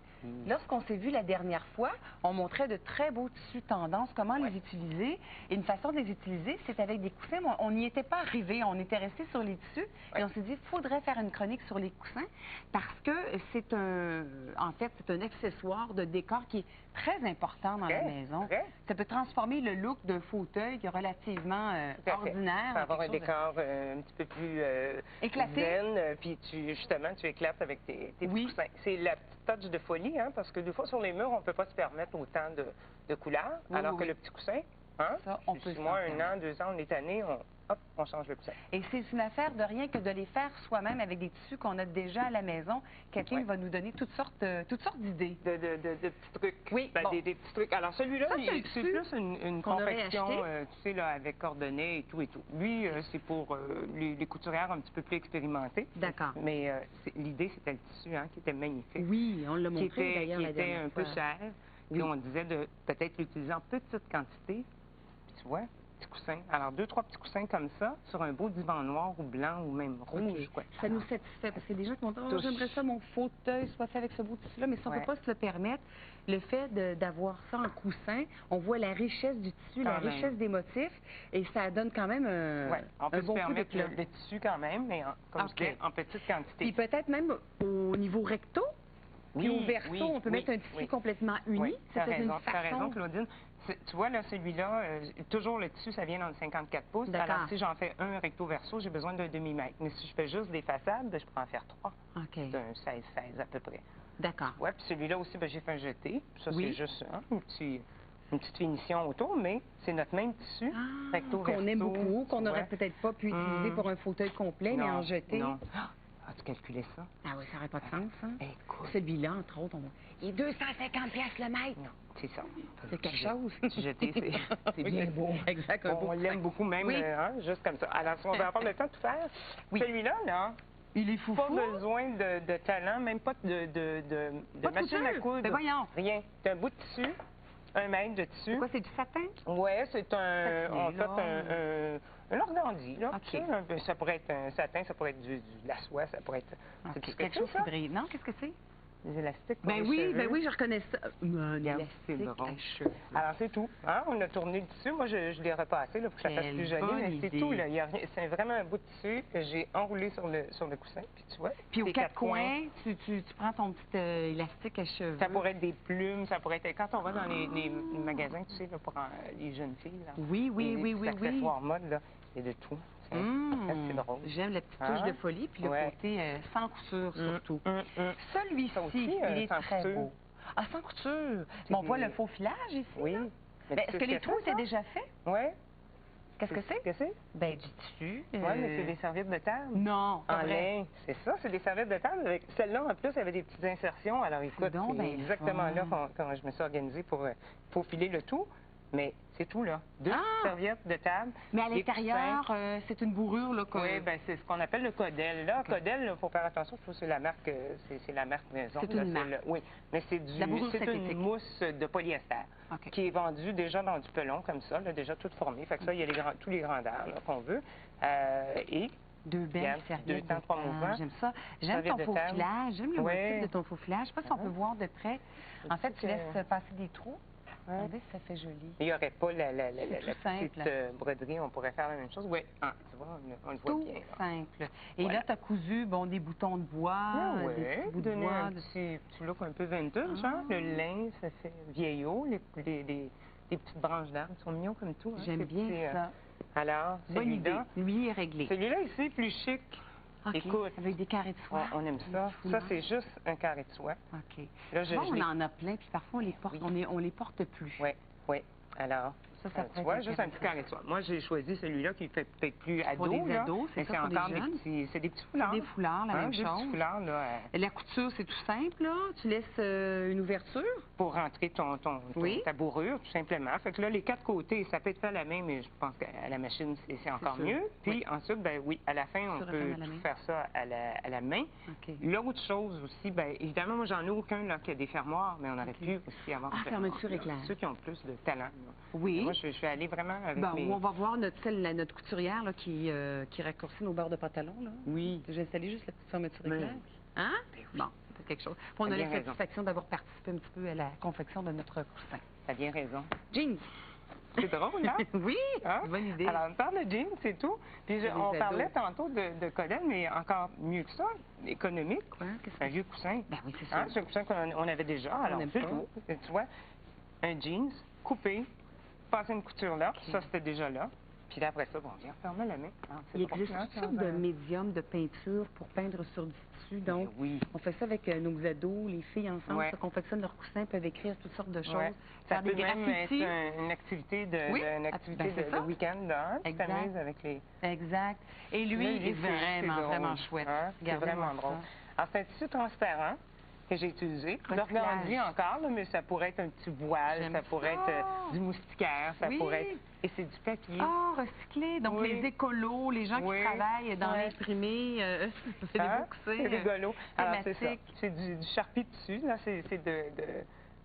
lorsqu'on s'est vu la dernière fois, on montrait de très beaux tissus tendance, comment les utiliser. Et une façon de les utiliser, c'est avec des coussins. Mais on n'y était pas arrivé, on était resté sur les tissus. Et on s'est dit, il faudrait faire une chronique sur les coussins parce que c'est en fait, c'est un accessoire de décor qui est très important dans la maison. Ça peut transformer le look d'un fauteuil qui est relativement ordinaire. Ça peut avoir un décor un petit peu plus éclaté. Zen, puis justement, tu éclates avec tes coussins. C'est la petite touch de folie, hein, parce que des fois, sur les murs, on ne peut pas se permettre autant de couleurs, alors que le petit coussin, hein, ça, on peut moi, 1 an, 2 ans, on est tanné, on change le coussin. Et c'est une affaire de rien que de les faire soi-même avec des tissus qu'on a déjà à la maison. Kathleen va nous donner toutes sortes d'idées. De petits trucs. Oui, bon. des petits trucs. Alors, celui-là, c'est plus une confection, tu sais, là, avec coordonnées et tout et tout. Lui, c'est pour les couturières un petit peu plus expérimentées. D'accord. Mais l'idée, c'était le tissu, hein, qui était magnifique. Oui, on l'a montré d'ailleurs la dernière fois. Qui était un peu cher. Puis on disait de peut-être l'utiliser en petite quantité. Puis tu vois, petits coussins. Alors, 2-3 petits coussins comme ça, sur un beau divan noir ou blanc ou même rouge. Quoi. Ça nous satisfait, parce que des gens qui m'ont dit, oh, j'aimerais ça, mon fauteuil soit fait avec ce beau tissu-là, mais si on ne peut pas se le permettre, le fait d'avoir ça en coussin, on voit la richesse du tissu, la richesse des motifs, et ça donne quand même on peut un bon se permettre coup de le tissu quand même, mais comme je dis, en petite quantité. Puis peut-être même au niveau recto, puis au verso, on peut mettre un tissu complètement uni. Oui, tu as raison, Claudine. Tu vois, là, celui-là, toujours le tissu, ça vient dans le 54 pouces. Alors, si j'en fais un recto-verso, j'ai besoin d'un demi-mètre. Mais si je fais juste des façades, je peux en faire 3. OK. D'un 16-16 à peu près. D'accord. Oui, puis celui-là aussi, j'ai fait un jeté. Ça, c'est juste une petite finition autour, mais c'est notre même tissu, recto-verso. Qu'on aime beaucoup, qu'on n'aurait peut-être pas pu utiliser pour un fauteuil complet, mais en jeté. Non. As-tu calculé ça? Ah oui, ça n'aurait pas de sens, hein? Écoute. Celui-là, entre autres, il est 250 piastres le mètre. Non, c'est ça. C'est quelque chose. Jeter, c'est bien beau. Exact. On l'aime beaucoup même, juste comme ça. Alors, si on veut avoir le temps de tout faire, celui-là, là, il est fou. Pas besoin de talent, même pas de machine à coudre. Mais voyons. Rien. C'est un bout de tissu, 1 mètre de tissu. Quoi, c'est du satin? Oui, c'est un organdi, là. Okay. Ça pourrait être un satin, ça pourrait être de la soie, ça pourrait être... Quelque chose qui brille. Non, qu'est-ce que c'est? des élastiques pour Ben les oui, cheveux. ben oui, je reconnais ça. Un Regarde, c'est élastique drôle. à cheveux. Alors, c'est tout. Hein? On a tourné le tissu. Moi, je l'ai repassé là, pour que ça fasse Quelle plus joli, bonne mais c'est idée. tout. Là. Il y a rien... C'est vraiment un bout de tissu que j'ai enroulé sur le coussin. Puis tu vois, Puis aux les quatre coins, tu prends ton petit élastique à cheveux. Ça pourrait être des plumes, ça pourrait être... Quand on va dans les magasins, tu sais, là, pour les jeunes filles, là, oui, les accessoires mode, là, il y a de tout. C'est assez drôle. J'aime la petite touche de folie, puis le côté sans couture, surtout. Celui-ci, il est très beau. Ah, sans couture. Mais on voit le faux filage ici. Oui. Est-ce que les trous étaient déjà faits? Oui. Qu'est-ce que c'est? Qu'est-ce que c'est? Ben, du tissu. Oui, mais c'est des serviettes de table. Non, en lin. C'est ça, c'est des serviettes de table. Celle-là, en plus, avait des petites insertions. Alors, écoute, c'est exactement là quand je me suis organisée pour faufiler le tout. Mais c'est tout, là. 2 serviettes de table. Mais à l'intérieur, c'est une bourrure, là. Oui, bien, c'est ce qu'on appelle le Codel. Là, Codel, il faut faire attention, je trouve que c'est la marque, maison. C'est une marque. Oui, mais c'est une mousse de polyester qui est vendue déjà dans du pelon, comme ça, là, déjà toute formée. Fait que ça, il y a tous les grandeurs qu'on veut. Et 2 belles serviettes de table. J'aime ça. J'aime ton faux filage. J'aime le motif de ton faux filage. Je ne sais pas si on peut voir de près. En fait, tu laisses passer des trous. Regardez si ça fait joli. Il n'y aurait pas la petite broderie, on pourrait faire la même chose. Oui, tu vois, on le voit bien. Tout simple. Et là, tu as cousu des boutons de bois, des petits bouts de bois. Un petit look un peu vintage, hein? Le lin, ça fait vieillot, les petites branches d'arbres sont mignons comme tout. Hein? J'aime bien ça. Alors, celui-là... Lui est réglé. Celui-là ici, plus chic. Okay. Écoute, avec des carrés de soie. On aime ça. Ça, c'est juste un carré de soie. OK. Là, on en a plein, puis parfois, on les porte, on les porte plus. Oui, oui. Alors, tu vois, juste un petit carré de soie. Moi, j'ai choisi celui-là qui fait peut-être plus ado. Pour des ados, mais c'est encore des petits foulards. C'est des foulards, la même chose. Des petits foulards, là. La couture, c'est tout simple, là. Tu laisses une ouverture. Pour rentrer ta bourrure, tout simplement. Fait que là, les 4 côtés, ça peut être fait à la main, mais je pense qu'à la machine, c'est encore mieux. Puis ensuite, ben oui, à la fin, on peut tout faire ça à la main. L'autre chose aussi, ben évidemment, moi, j'en ai aucun là qui a des fermoirs, mais on aurait pu aussi avoir des fermeture éclair. Ceux qui ont plus de talent. Oui. Moi, je suis allée vraiment avec on va voir notre couturière là, qui raccourcit nos bords de pantalon. Là. Oui. J'ai installé juste la petite fermeture éclair. Hein? Bon, c'est quelque chose. Puis on a la satisfaction d'avoir participé un petit peu à la confection de notre coussin. T'as bien raison. Jeans. C'est drôle, hein? Oui, bonne idée. Alors, on parle de jeans, c'est tout. Puis on parlait tantôt de Codel, mais encore mieux que ça, économique. C'est un vieux coussin. Ben oui, c'est ça. C'est un coussin qu'on avait déjà. Alors, c'est tout. Tu vois, un jeans coupé, passer une couture là, ça c'était déjà là. Puis là, après ça, on vient fermer la main. Il existe toutes sortes de médiums de peinture pour peindre sur du tissu. Donc, on fait ça avec nos ados, les filles ensemble, ça confectionne leurs coussins, peuvent écrire toutes sortes de choses. Ça peut même être une activité de week-end dehors. Tu t'amuses avec les... Exact. Et lui, est vraiment chouette. C'est vraiment drôle. Alors, c'est un tissu transparent que j'ai utilisé. L'organdie encore, là, mais ça pourrait être un petit voile, ça pourrait être du moustiquaire, ça pourrait être... Et c'est du papier. Ah, recyclé. Donc, les écolos, les gens qui travaillent dans l'imprimé, c'est des beaux coussins. C'est rigolo. Alors, c'est ça. C'est du charpie dessus. Là, c'est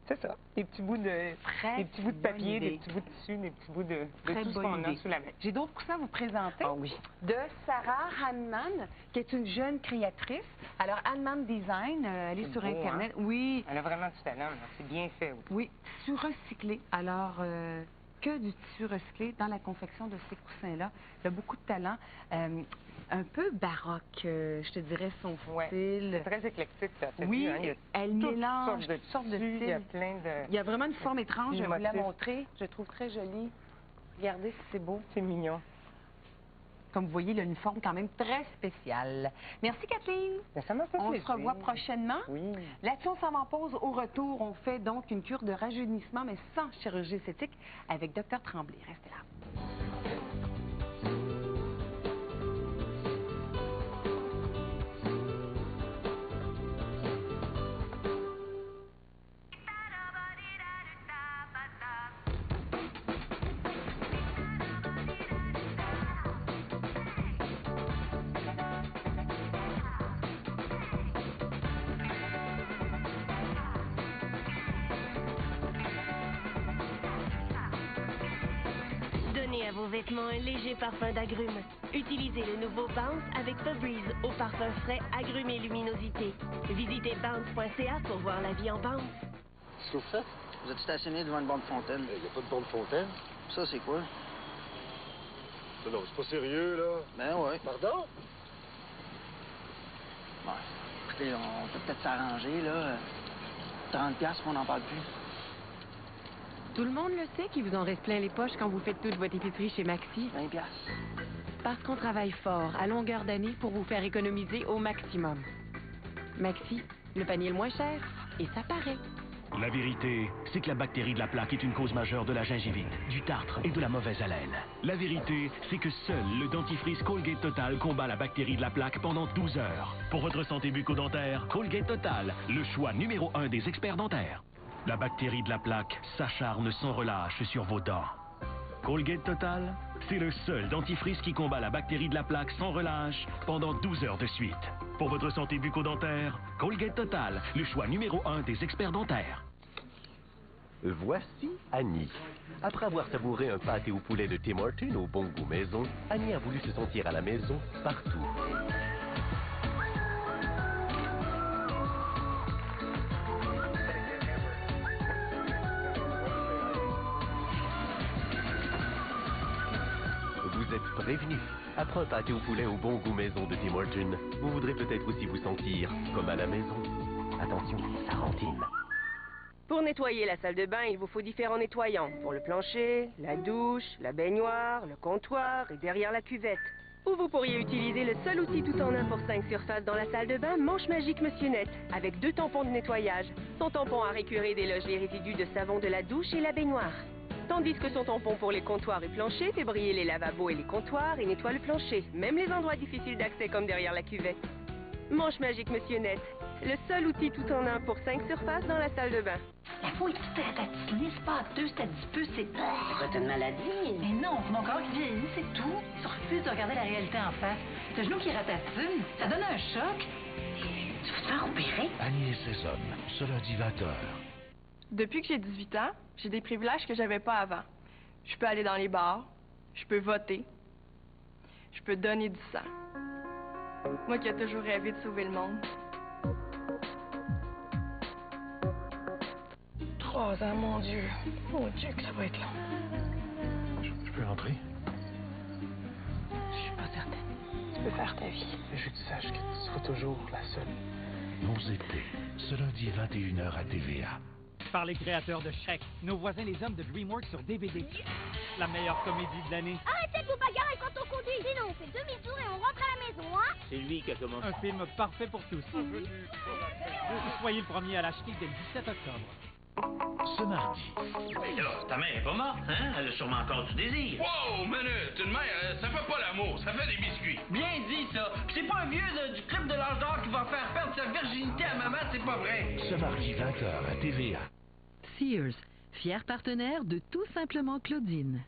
c'est ça. Des petits bouts de papier, des petits bouts de tissu, des petits bouts de tout ce qu'on a sous la main. J'ai d'autres coussins à vous présenter. Ah oui. De Sarah Hanman, qui est une jeune créatrice. Alors, Hanman Design, elle est sur Internet. Hein? Oui. Elle a vraiment du talent. C'est bien fait aussi. Oui. Tissu recyclé. Alors, que du tissu recyclé dans la confection de ces coussins-là. Il a beaucoup de talent. Un peu baroque, je te dirais, son style. C'est très éclectique, ça. Oui, hein? elle mélange toutes sortes de styles. Il y a plein de... Il y a vraiment une forme étrange, je vais vous la montrer. Je la trouve très jolie. Regardez si c'est beau. C'est mignon. Comme vous voyez, il a une forme quand même très spéciale. Merci, Kathleen. Ça m'a fait plaisir. On se revoit prochainement. Oui. Là-dessus, on s'en va en pause. Au retour, on fait donc une cure de rajeunissement, mais sans chirurgie esthétique, avec Dr Tremblay. Restez là. Donnez à vos vêtements un léger parfum d'agrumes. Utilisez le nouveau Bounce avec Febreze au parfum frais, agrumes et luminosité. Visitez bounce.ca pour voir la vie en Bounce. Qu'est-ce que vous faites? Vous êtes stationné devant une borne de fontaine. Il n'y a pas de borne de fontaine. Ça, c'est quoi? Non, c'est pas sérieux, là. Ben ouais. Pardon? Ouais. Écoutez, on peut peut-être s'arranger, là. 30$ qu'on n'en parle plus. Tout le monde le sait qu'il vous en reste plein les poches quand vous faites toute votre épicerie chez Maxi. 20$. Parce qu'on travaille fort, à longueur d'année, pour vous faire économiser au maximum. Maxi, le panier le moins cher, et ça paraît. La vérité, c'est que la bactérie de la plaque est une cause majeure de la gingivite, du tartre et de la mauvaise haleine. La vérité, c'est que seul le dentifrice Colgate Total combat la bactérie de la plaque pendant 12 heures. Pour votre santé bucco-dentaire, Colgate Total, le choix numéro 1 des experts dentaires. La bactérie de la plaque s'acharne sans relâche sur vos dents. Colgate Total, c'est le seul dentifrice qui combat la bactérie de la plaque sans relâche pendant 12 heures de suite. Pour votre santé bucco-dentaire, Colgate Total, le choix numéro 1 des experts dentaires. Voici Annie. Après avoir savouré un pâté au poulet de Tim Hortons au bon goût maison, Annie a voulu se sentir à la maison partout. Vous êtes prévenu. Après un pâté au poulet au bon goût maison de Tim Hortons, vous voudrez peut-être aussi vous sentir comme à la maison. Attention, ça rentine. Pour nettoyer la salle de bain, il vous faut différents nettoyants. Pour le plancher, la douche, la baignoire, le comptoir et derrière la cuvette. Ou vous pourriez utiliser le seul outil tout en un pour 5 surfaces dans la salle de bain, Manche Magique Monsieur Net, avec 2 tampons de nettoyage. Son tampon à récurer déloge les résidus de savon de la douche et la baignoire. Tandis que son tampon pour les comptoirs et planchers fait briller les lavabos et les comptoirs et nettoie le plancher, même les endroits difficiles d'accès comme derrière la cuvette. Manche Magique Monsieur Net, le seul outil tout en un pour 5 surfaces dans la salle de bain. La fois où tu t'es ratatinée, c'est pas à 2, c'est à 10 peu, c'est... C'est une maladie. Mais non, c'est mon corps qui vieillit, c'est tout. Il se refuse de regarder la réalité en face. Le genou qui ratatine, ça donne un choc. Tu vas te faire opérer? Agnès Saisonne, ce lundi 20h. Depuis que j'ai 18 ans, j'ai des privilèges que j'avais pas avant. Je peux aller dans les bars, je peux voter, je peux donner du sang. Moi qui ai toujours rêvé de sauver le monde. 3 ans, mon Dieu. Mon Dieu, que ça va être long. Je peux rentrer? Je suis pas certaine. Tu peux faire ta vie. Je veux que tu saches que tu seras toujours la seule. Nos étés, ce lundi 21h à TVA. Par les créateurs de Shrek, nos voisins les hommes de DreamWorks sur DVD. La meilleure comédie de l'année. Arrêtez de vous bagarrer quand on conduit. Sinon, on fait demi-tour et on rentre à la maison, hein? C'est lui qui a commencé. Un film parfait pour tous. Soyez le premier à l'acheter dès le 17 octobre. Ce mardi. Mais là, ta mère est pas morte, hein? Elle a sûrement encore du désir. Wow, minute! Une mère, ça fait pas l'amour, ça fait des biscuits. Bien dit, ça. Puis c'est pas un vieux du club de l'âge d'or qui va faire perdre sa virginité à maman, c'est pas vrai. Ce mardi 20h à TVA. Sears, fier partenaire de Tout simplement Claudine.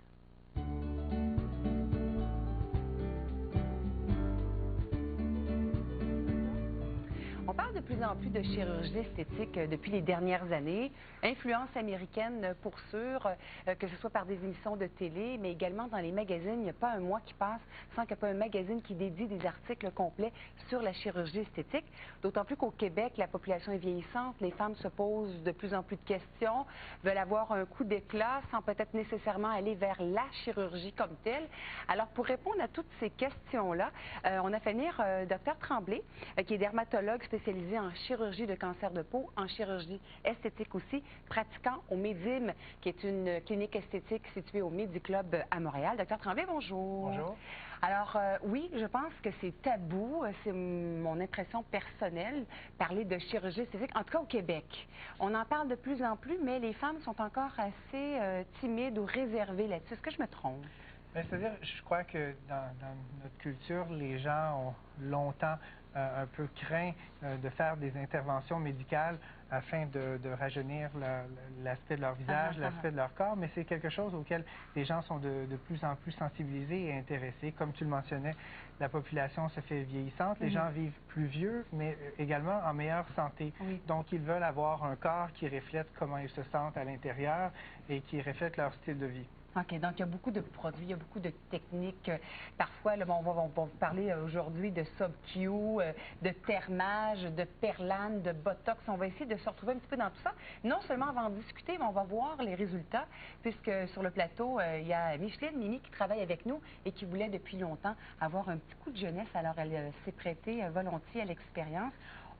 On parle de plus en plus de chirurgie esthétique depuis les dernières années. Influence américaine pour sûr, que ce soit par des émissions de télé, mais également dans les magazines. Il n'y a pas un mois qui passe sans qu'il n'y ait pas un magazine qui dédie des articles complets sur la chirurgie esthétique. D'autant plus qu'au Québec, la population est vieillissante, les femmes se posent de plus en plus de questions, veulent avoir un coup d'éclat sans peut-être nécessairement aller vers la chirurgie comme telle. Alors, pour répondre à toutes ces questions-là, on a fait venir Dr Tremblay, qui est dermatologue spécialisé en chirurgie de cancer de peau, en chirurgie esthétique aussi, pratiquant au Médim, qui est une clinique esthétique située au Médiclub à Montréal. Docteur Tremblay, bonjour. Bonjour. Alors, oui, je pense que c'est tabou, c'est mon impression personnelle, parler de chirurgie esthétique, en tout cas au Québec. On en parle de plus en plus, mais les femmes sont encore assez timides ou réservées là-dessus. Est-ce que je me trompe? C'est-à-dire, je crois que dans notre culture, les gens ont longtemps un peu craint de faire des interventions médicales afin de rajeunir l'aspect de leur visage, l'aspect de leur corps, mais c'est quelque chose auquel les gens sont de plus en plus sensibilisés et intéressés. Comme tu le mentionnais, la population se fait vieillissante, les gens vivent plus vieux, mais également en meilleure santé. Donc, ils veulent avoir un corps qui reflète comment ils se sentent à l'intérieur et qui reflète leur style de vie. OK, donc il y a beaucoup de produits, il y a beaucoup de techniques. Parfois, là, on va parler aujourd'hui de sub-Q, de thermage, de perlane, de botox. On va essayer de se retrouver un petit peu dans tout ça. Non seulement on va en discuter, mais on va voir les résultats, puisque sur le plateau, il y a Micheline Mimi qui travaille avec nous et qui voulait depuis longtemps avoir un petit coup de jeunesse. Alors, elle s'est prêtée volontiers à l'expérience.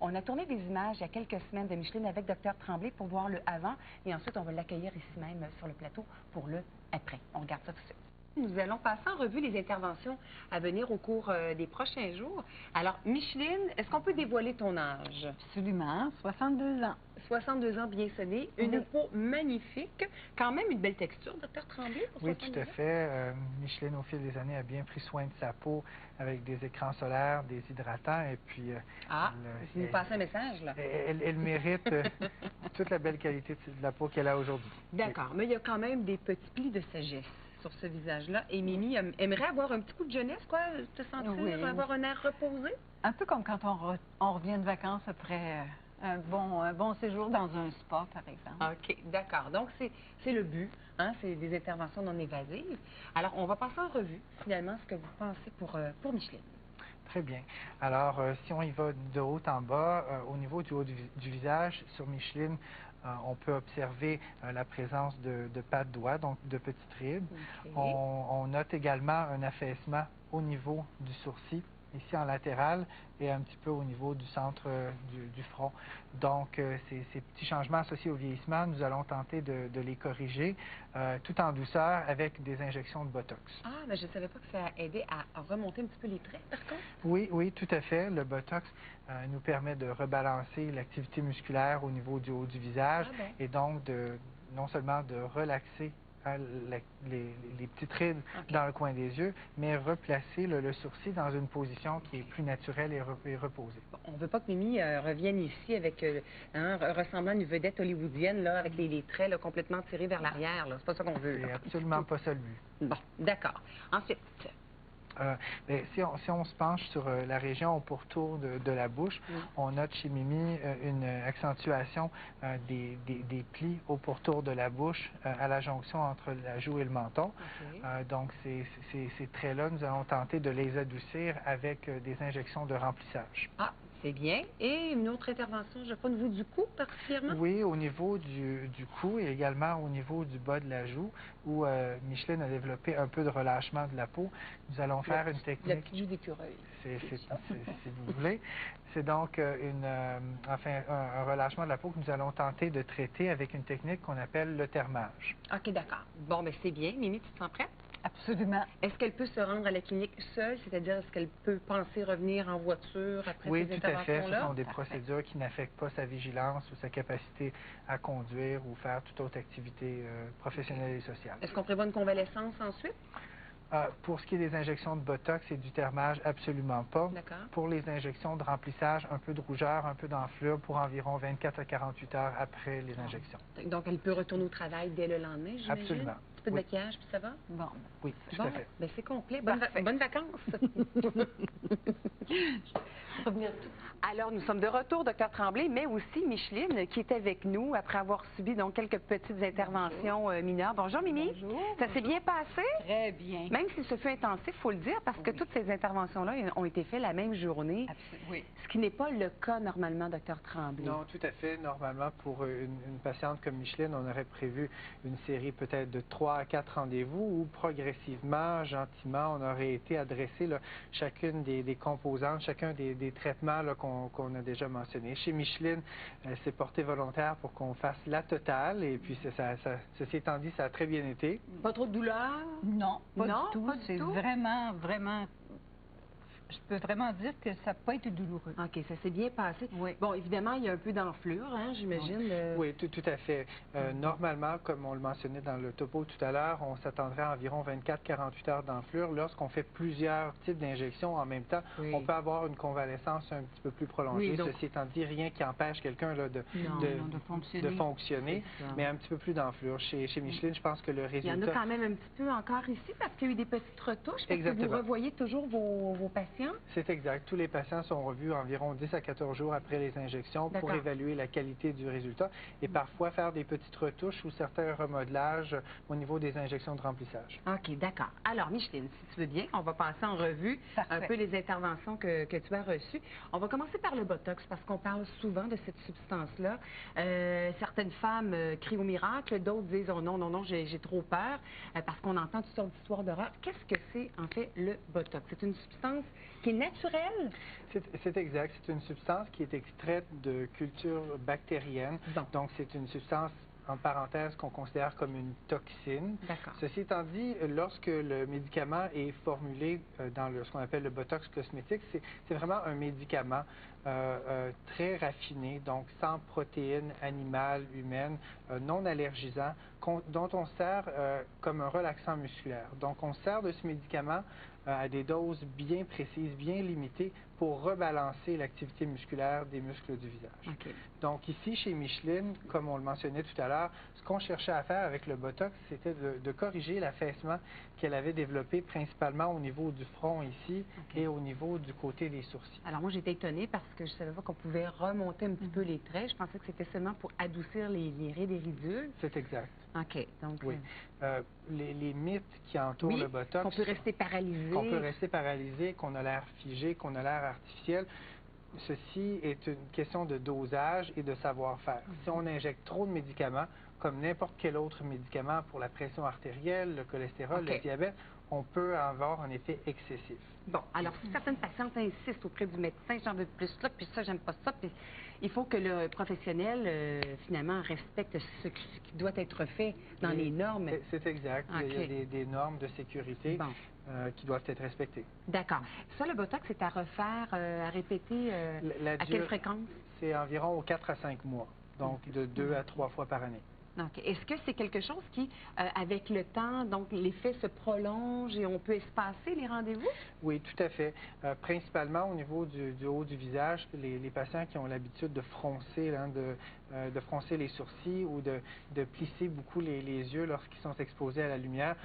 On a tourné des images il y a quelques semaines de Micheline avec Dr Tremblay pour voir le avant et ensuite on va l'accueillir ici même sur le plateau pour le après. On regarde ça tout de suite. Nous allons passer en revue les interventions à venir au cours des prochains jours. Alors, Micheline, est-ce qu'on peut dévoiler ton âge? Absolument, 62 ans. 62 ans bien sonné, une peau magnifique, quand même une belle texture, Dr Tremblay, pour 62 tout à fait. Micheline, au fil des années, a bien pris soin de sa peau avec des écrans solaires, des hydratants, et puis... vous nous passez un message, là. Elle mérite toute la belle qualité de la peau qu'elle a aujourd'hui. D'accord, mais il y a quand même des petits plis de sagesse sur ce visage-là. Et Mimi aimerait avoir un petit coup de jeunesse, quoi, te sentir, avoir un air reposé? Un peu comme quand on revient de vacances après un bon séjour dans un spa, par exemple. OK, d'accord. Donc, c'est le but, hein? C'est des interventions non évasives. Alors, on va passer en revue, finalement, ce que vous pensez pour Micheline. Très bien. Alors, si on y va de haut en bas, au niveau du haut du visage, sur Micheline, on peut observer la présence de pas de doigts, donc de petites rides. Okay. On note également un affaissement au niveau du sourcil, ici en latéral, et un petit peu au niveau du centre du front. Donc, ces petits changements associés au vieillissement, nous allons tenter de les corriger tout en douceur avec des injections de Botox. Ah, mais je ne savais pas que ça aidait à remonter un petit peu les traits, par contre? Oui, tout à fait. Le Botox nous permet de rebalancer l'activité musculaire au niveau du haut du visage et donc non seulement de relaxer les petites rides dans le coin des yeux, mais replacer le sourcil dans une position qui est plus naturelle et reposée. Bon, on ne veut pas que Mimi revienne ici avec ressemblant à une vedette hollywoodienne, là, avec les traits là, complètement tirés vers l'arrière. C'est pas ça qu'on veut. C'est absolument pas ça le but. Bon, d'accord. Ensuite... si on se penche sur la région au pourtour de la bouche, on note chez Mimi une accentuation des plis au pourtour de la bouche à la jonction entre la joue et le menton. Donc, ces traits-là, nous allons tenter de les adoucir avec des injections de remplissage. Ah, c'est bien. Et une autre intervention, je crois, au niveau du cou particulièrement? Oui, au niveau du cou et également au niveau du bas de la joue, où Micheline a développé un peu de relâchement de la peau. Nous allons faire une technique... La petite joue d'écureuil. Si vous voulez. C'est donc un relâchement de la peau que nous allons tenter de traiter avec une technique qu'on appelle le thermage. OK, d'accord. Bon, bien, c'est bien. Mimi, tu te sens prête? Absolument. Est-ce qu'elle peut se rendre à la clinique seule? C'est-à-dire, est-ce qu'elle peut penser revenir en voiture après ces interventions-là? Oui, tout à fait. Ce sont des procédures qui n'affectent pas sa vigilance ou sa capacité à conduire ou faire toute autre activité professionnelle et sociale. Est-ce qu'on prévoit une convalescence ensuite? Pour ce qui est des injections de Botox et du thermage, absolument pas. Pour les injections de remplissage, un peu de rougeur, un peu d'enflure pour environ 24 à 48 heures après les injections. Donc, elle peut retourner au travail dès le lendemain, j'imagine? Absolument. Un petit peu de maquillage, puis ça va? Bon. Oui, tout à fait. Bien, c'est complet. Bonnes vacances. Alors, nous sommes de retour, Dr Tremblay, mais aussi Micheline, qui est avec nous après avoir subi donc quelques petites interventions mineures. Bonjour, Mimi. Bonjour. Ça s'est bien passé? Très bien. Même si ce fut intensif, il faut le dire, parce que toutes ces interventions-là ont été faites la même journée. Oui. Ce qui n'est pas le cas normalement, Dr Tremblay. Non, tout à fait. Normalement, pour une patiente comme Micheline, on aurait prévu une série peut-être de 3 à 4 rendez-vous où progressivement, gentiment, on aurait été adressé chacune des composantes, chacun des traitements qu'on a déjà mentionnés. Chez Micheline, elle s'est portée volontaire pour qu'on fasse la totale et puis ceci étant dit, ça a très bien été. Pas trop de douleur? Non, pas du tout. C'est vraiment, vraiment... Je peux vraiment dire que ça n'a pas été douloureux. OK, ça s'est bien passé. Oui. Bon, évidemment, il y a un peu d'enflure, hein, j'imagine. Oui, tout à fait. Normalement, comme on le mentionnait dans le topo tout à l'heure, on s'attendrait à environ 24-48 heures d'enflure. Lorsqu'on fait plusieurs types d'injections en même temps, on peut avoir une convalescence un petit peu plus prolongée. Donc... Ceci étant dit, rien qui empêche quelqu'un de fonctionner, mais un petit peu plus d'enflure. Chez Micheline, je pense que le résultat... Il y en a quand même un petit peu encore ici parce qu'il y a eu des petites retouches. Parce que vous revoyez toujours vos patients patients? C'est exact. Tous les patients sont revus environ 10 à 14 jours après les injections pour évaluer la qualité du résultat et parfois faire des petites retouches ou certains remodelages au niveau des injections de remplissage. OK, d'accord. Alors, Micheline, si tu veux bien, on va passer en revue un peu les interventions que tu as reçues. On va commencer par le Botox parce qu'on parle souvent de cette substance-là. Certaines femmes crient au miracle, d'autres disent « Oh non, non, non, j'ai trop peur parce qu'on entend toutes sortes d'histoires d'horreur. » Qu'est-ce que c'est, en fait, le Botox? C'est une substance qui est naturelle? C'est exact. C'est une substance qui est extraite de culture bactérienne. Donc, c'est une substance, en parenthèse, qu'on considère comme une toxine. Ceci étant dit, lorsque le médicament est formulé dans ce qu'on appelle le Botox cosmétique, c'est vraiment un médicament très raffiné, donc sans protéines animales, humaines, non allergisant, dont on sert comme un relaxant musculaire. Donc, on sert de ce médicament à des doses bien précises, bien limitées, pour rebalancer l'activité musculaire des muscles du visage. Donc ici, chez Micheline, comme on le mentionnait tout à l'heure, ce qu'on cherchait à faire avec le Botox, c'était de corriger l'affaissement qu'elle avait développé principalement au niveau du front ici et au niveau du côté des sourcils. Alors moi, j'étais étonnée parce que je ne savais pas qu'on pouvait remonter un petit peu les traits. Je pensais que c'était seulement pour adoucir les rides et ridules. C'est exact. OK. Donc, oui. Les mythes qui entourent le Botox... Qu'on peut rester paralysé. Qu'on peut rester paralysé, qu'on a l'air figé, qu'on a l'air artificiel. Ceci est une question de dosage et de savoir-faire. Si on injecte trop de médicaments, comme n'importe quel autre médicament pour la pression artérielle, le cholestérol, le diabète, on peut avoir un effet excessif. Bon, alors si certaines patientes insistent auprès du médecin, j'en veux plus là, puis ça, j'aime pas ça, puis il faut que le professionnel, finalement, respecte ce qui doit être fait dans les normes. C'est exact. Il y a des normes de sécurité qui doivent être respectées. D'accord. Ça, le Botox, c'est à refaire, à répéter, à quelle fréquence? C'est environ aux 4 à 5 mois, donc de 2 à 3 fois par année. Okay. Est-ce que c'est quelque chose qui, avec le temps, donc l'effet se prolonge et on peut espacer les rendez-vous? Oui, tout à fait. Principalement au niveau du haut du visage, les patients qui ont l'habitude de froncer, de froncer les sourcils ou de plisser beaucoup les yeux lorsqu'ils sont exposés à la lumière,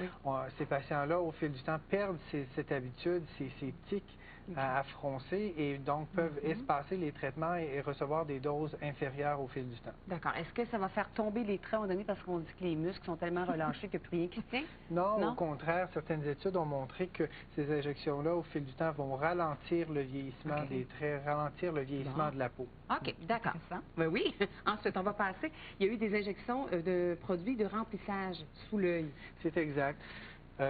ces patients-là, au fil du temps, perdent cette habitude, ces tics à froncer et donc peuvent espacer les traitements et recevoir des doses inférieures au fil du temps. D'accord. Est-ce que ça va faire tomber les traits à un moment donné parce qu'on dit que les muscles sont tellement relâchés qu'il n'y a plus rien qui se tient? Non, au contraire, certaines études ont montré que ces injections-là, au fil du temps, vont ralentir le vieillissement des traits, ralentir le vieillissement de la peau. OK, d'accord. Ben oui. Ensuite, on va passer. Il y a eu des injections de produits de remplissage sous l'œil. C'est exact.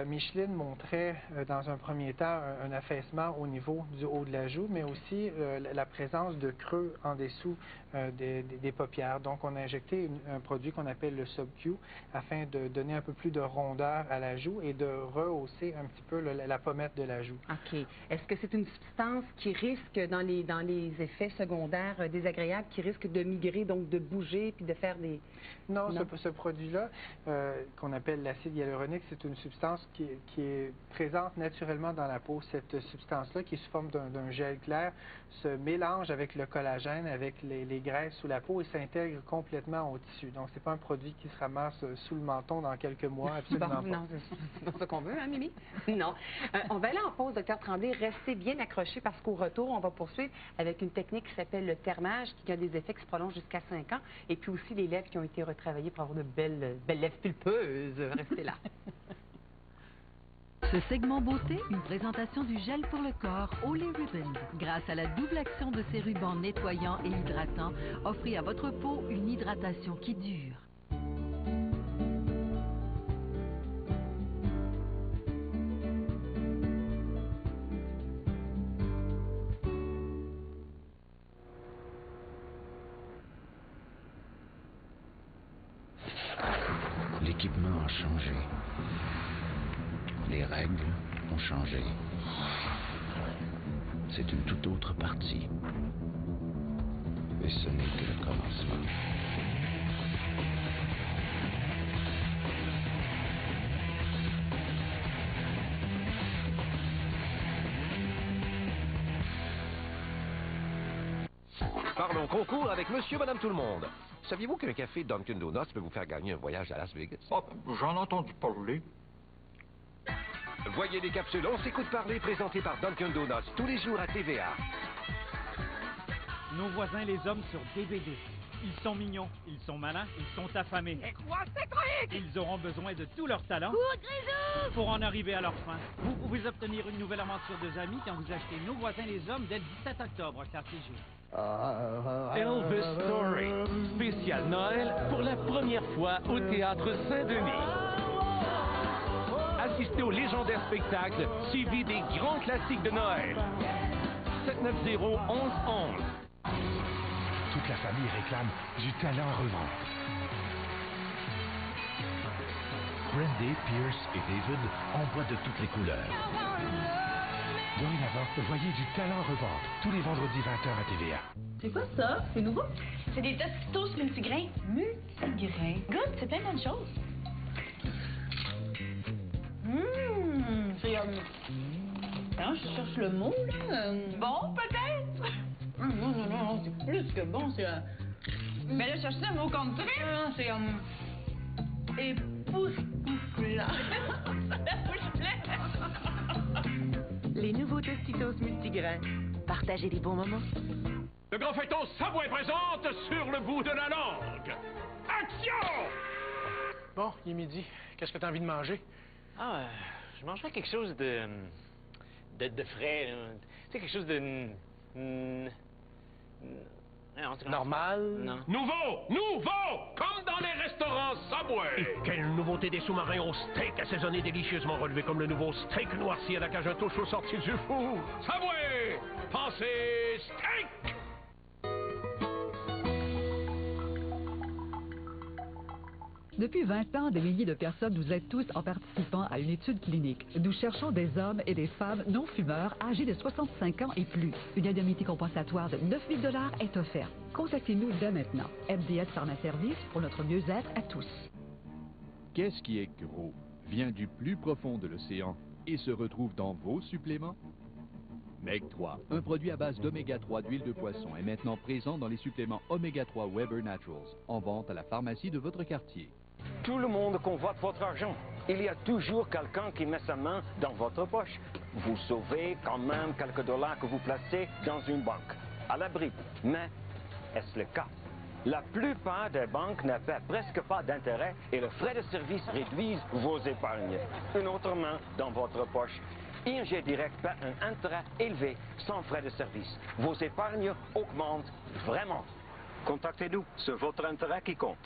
Micheline montrait dans un premier temps un affaissement au niveau du haut de la joue, mais aussi la présence de creux en dessous des paupières. Donc, on a injecté un produit qu'on appelle le Sub-Q afin de donner un peu plus de rondeur à la joue et de rehausser un petit peu la pommette de la joue. OK. Est-ce que c'est une substance qui risque, dans les effets secondaires désagréables, qui risque de migrer, donc de bouger puis de faire des... Non, ce produit-là, qu'on appelle l'acide hyaluronique, c'est une substance qui est présente naturellement dans la peau. Cette substance-là, qui est sous forme d'un gel clair, se mélange avec le collagène, avec les graisses sous la peau et s'intègre complètement au tissu. Donc, c'est pas un produit qui se ramasse sous le menton dans quelques mois, absolument pas. Non, c'est ce qu'on veut, hein, Mimi? Non. On va aller en pause, Dr. Tremblay. Restez bien accrochés parce qu'au retour, on va poursuivre avec une technique qui s'appelle le thermage, qui a des effets qui se prolongent jusqu'à 5 ans, et puis aussi les lèvres qui ont été retravaillées pour avoir de belles lèvres pulpeuses. Restez là. Ce segment beauté, une présentation du gel pour le corps Olay Ribbon. Grâce à la double action de ces rubans nettoyants et hydratants, offrez à votre peau une hydratation qui dure. L'équipement a changé. Les règles ont changé. C'est une toute autre partie. Et ce n'est que le commencement. Parlons concours avec Monsieur, Madame, tout le monde. Saviez-vous qu'un café Dunkin' Donuts peut vous faire gagner un voyage à Las Vegas? Oh, j'en ai entendu parler. Voyez les capsules On s'écoute parler présentées par Dunkin' Donuts tous les jours à TVA. Nos voisins les hommes sur DVD. Ils sont mignons, ils sont malins, ils sont affamés. C'est quoi ces trucs? Ils auront besoin de tout leur talent Grisou! pour en arriver à leur fin. Vous pouvez obtenir une nouvelle aventure de amis quand vous achetez Nos voisins les hommes dès le 17 octobre, KCG. Elvis Story, spécial Noël pour la première fois au Théâtre Saint-Denis. Assistez au légendaire spectacle suivi des grands classiques de Noël. 790-1111. Toute la famille réclame du talent à revendre. Brandy, Pierce et David envoient de toutes les couleurs. Dorénavant, voyez du talent à revendre tous les vendredis 20h à TVA. C'est quoi ça? C'est nouveau? C'est des Tostitos multigrains. Multigrains? Good, c'est plein de bonnes choses. C'est... Alors, je cherche le mot, là. Bon, peut-être? Non, c'est plus que bon, c'est... Mais là, je cherchais un mot contre ça. C'est... époustouflant. Ça bouge plein. Les nouveaux Tostitos multigrains. Partagez des bons moments. Le grand feuilleton Subway présente Sur le bout de la langue. Action! Bon, il est midi. Qu'est-ce que t'as envie de manger? Je mangerais quelque chose de frais, là. Tu sais, quelque chose de... Normal? Non. Nouveau! Comme dans les restaurants Subway! Et quelle nouveauté des sous-marins au steak assaisonné délicieusement relevé comme le nouveau steak noirci à la cage à touche sorti du four! Subway! Pensez steak! Depuis 20 ans, des milliers de personnes nous aident tous en participant à une étude clinique. Nous cherchons des hommes et des femmes non-fumeurs âgés de 65 ans et plus. Une indemnité compensatoire de 9 000 $ est offerte. Contactez-nous dès maintenant. MDS Pharmaservice pour notre mieux-être à tous. Qu'est-ce qui est gros, vient du plus profond de l'océan et se retrouve dans vos suppléments? Meg 3, un produit à base d'oméga 3 d'huile de poisson, est maintenant présent dans les suppléments oméga 3 Weber Naturals, en vente à la pharmacie de votre quartier. Tout le monde convoite votre argent. Il y a toujours quelqu'un qui met sa main dans votre poche. Vous sauvez quand même quelques dollars que vous placez dans une banque, à l'abri. Mais est-ce le cas? La plupart des banques ne paient presque pas d'intérêt et le frais de service réduisent vos épargnes. Une autre main dans votre poche. ING Direct paie un intérêt élevé sans frais de service. Vos épargnes augmentent vraiment. Contactez-nous, c'est votre intérêt qui compte.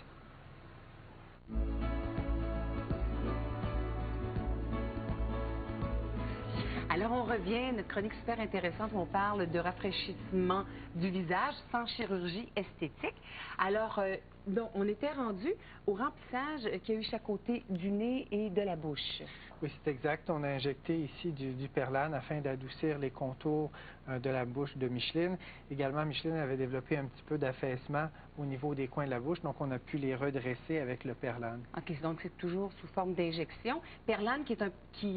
Alors, on revient, notre chronique super intéressante où on parle de rafraîchissement du visage sans chirurgie esthétique. Alors, on était rendu au remplissage qu'il y a eu chaque côté du nez et de la bouche. Oui, c'est exact. On a injecté ici du Perlane afin d'adoucir les contours de la bouche de Micheline. Également, Micheline avait développé un petit peu d'affaissement au niveau des coins de la bouche, donc on a pu les redresser avec le Perlane. OK, donc c'est toujours sous forme d'injection. Perlane qui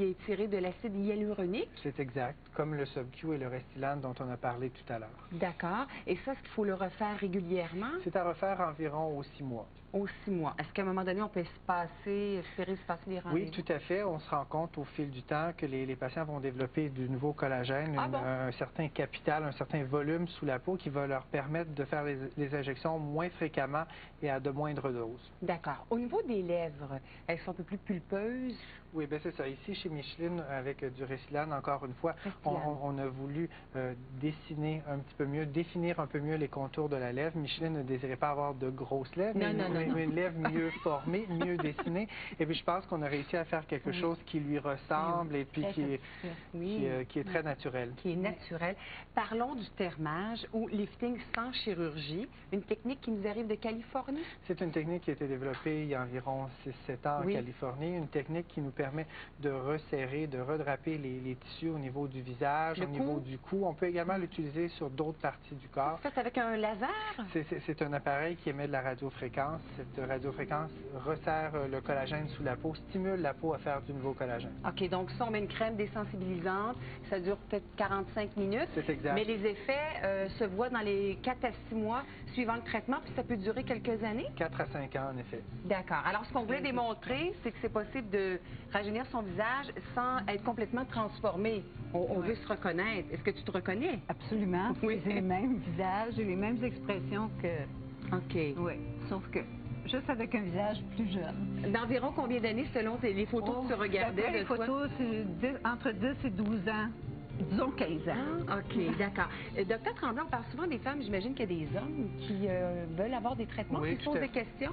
est tiré de l'acide hyaluronique. C'est exact, comme le Subq et le Restylane dont on a parlé tout à l'heure. D'accord. Et ça, est-ce qu'il faut le refaire régulièrement? C'est à refaire environ aux 6 mois. Aux 6 mois. Est-ce qu'à un moment donné, on peut espérer se passer des rendez-vous? Oui, tout à fait. On se rend compte au fil du temps que les patients vont développer du nouveau collagène, un certain capital, un certain volume sous la peau qui va leur permettre de faire les injections moins fréquemment et à de moindres doses. D'accord. Au niveau des lèvres, elles sont un peu plus pulpeuses? Oui, bien c'est ça. Ici, chez Micheline, avec du Restylane, encore une fois, on a voulu dessiner un petit peu mieux, définir un peu mieux les contours de la lèvre. Micheline ne désirait pas avoir de grosses lèvres, mais une lèvre mieux formée, mieux dessinée. Et puis, je pense qu'on a réussi à faire quelque chose qui lui ressemble et puis qui est très naturel. Qui est naturel. Parlons du thermage ou lifting sans chirurgie, une technique qui nous arrive de Californie. C'est une technique qui a été développée il y a environ 6-7 ans en Californie, une technique qui nous permet de resserrer, de redraper les tissus au niveau du visage, au niveau du cou. On peut également l'utiliser sur d'autres parties du corps. Fait avec un laser? C'est un appareil qui émet de la radiofréquence. Cette radiofréquence resserre le collagène sous la peau, stimule la peau à faire du nouveau collagène. OK, donc ça, on met une crème désensibilisante. Ça dure peut-être 45 minutes. C'est exact. Mais les effets se voient dans les 4 à 6 mois suivant le traitement, puis ça peut durer quelques années? 4 à 5 ans, en effet. D'accord. Alors, ce qu'on voulait démontrer, c'est que c'est possible de rajeunir son visage sans être complètement transformé. On veut se reconnaître. Est-ce que tu te reconnais? Absolument. Oui. J'ai les mêmes visages, j'ai les mêmes expressions que... OK. Oui, sauf que juste avec un visage plus jeune. D'environ combien d'années selon les photos que tu regardais d'après de les toi? photos, c'est entre 10 et 12 ans. Disons 15 ans. Ah, OK, d'accord. Docteur Tremblay, on parle souvent des femmes. J'imagine qu'il y a des hommes qui veulent avoir des traitements, qui se posent des questions.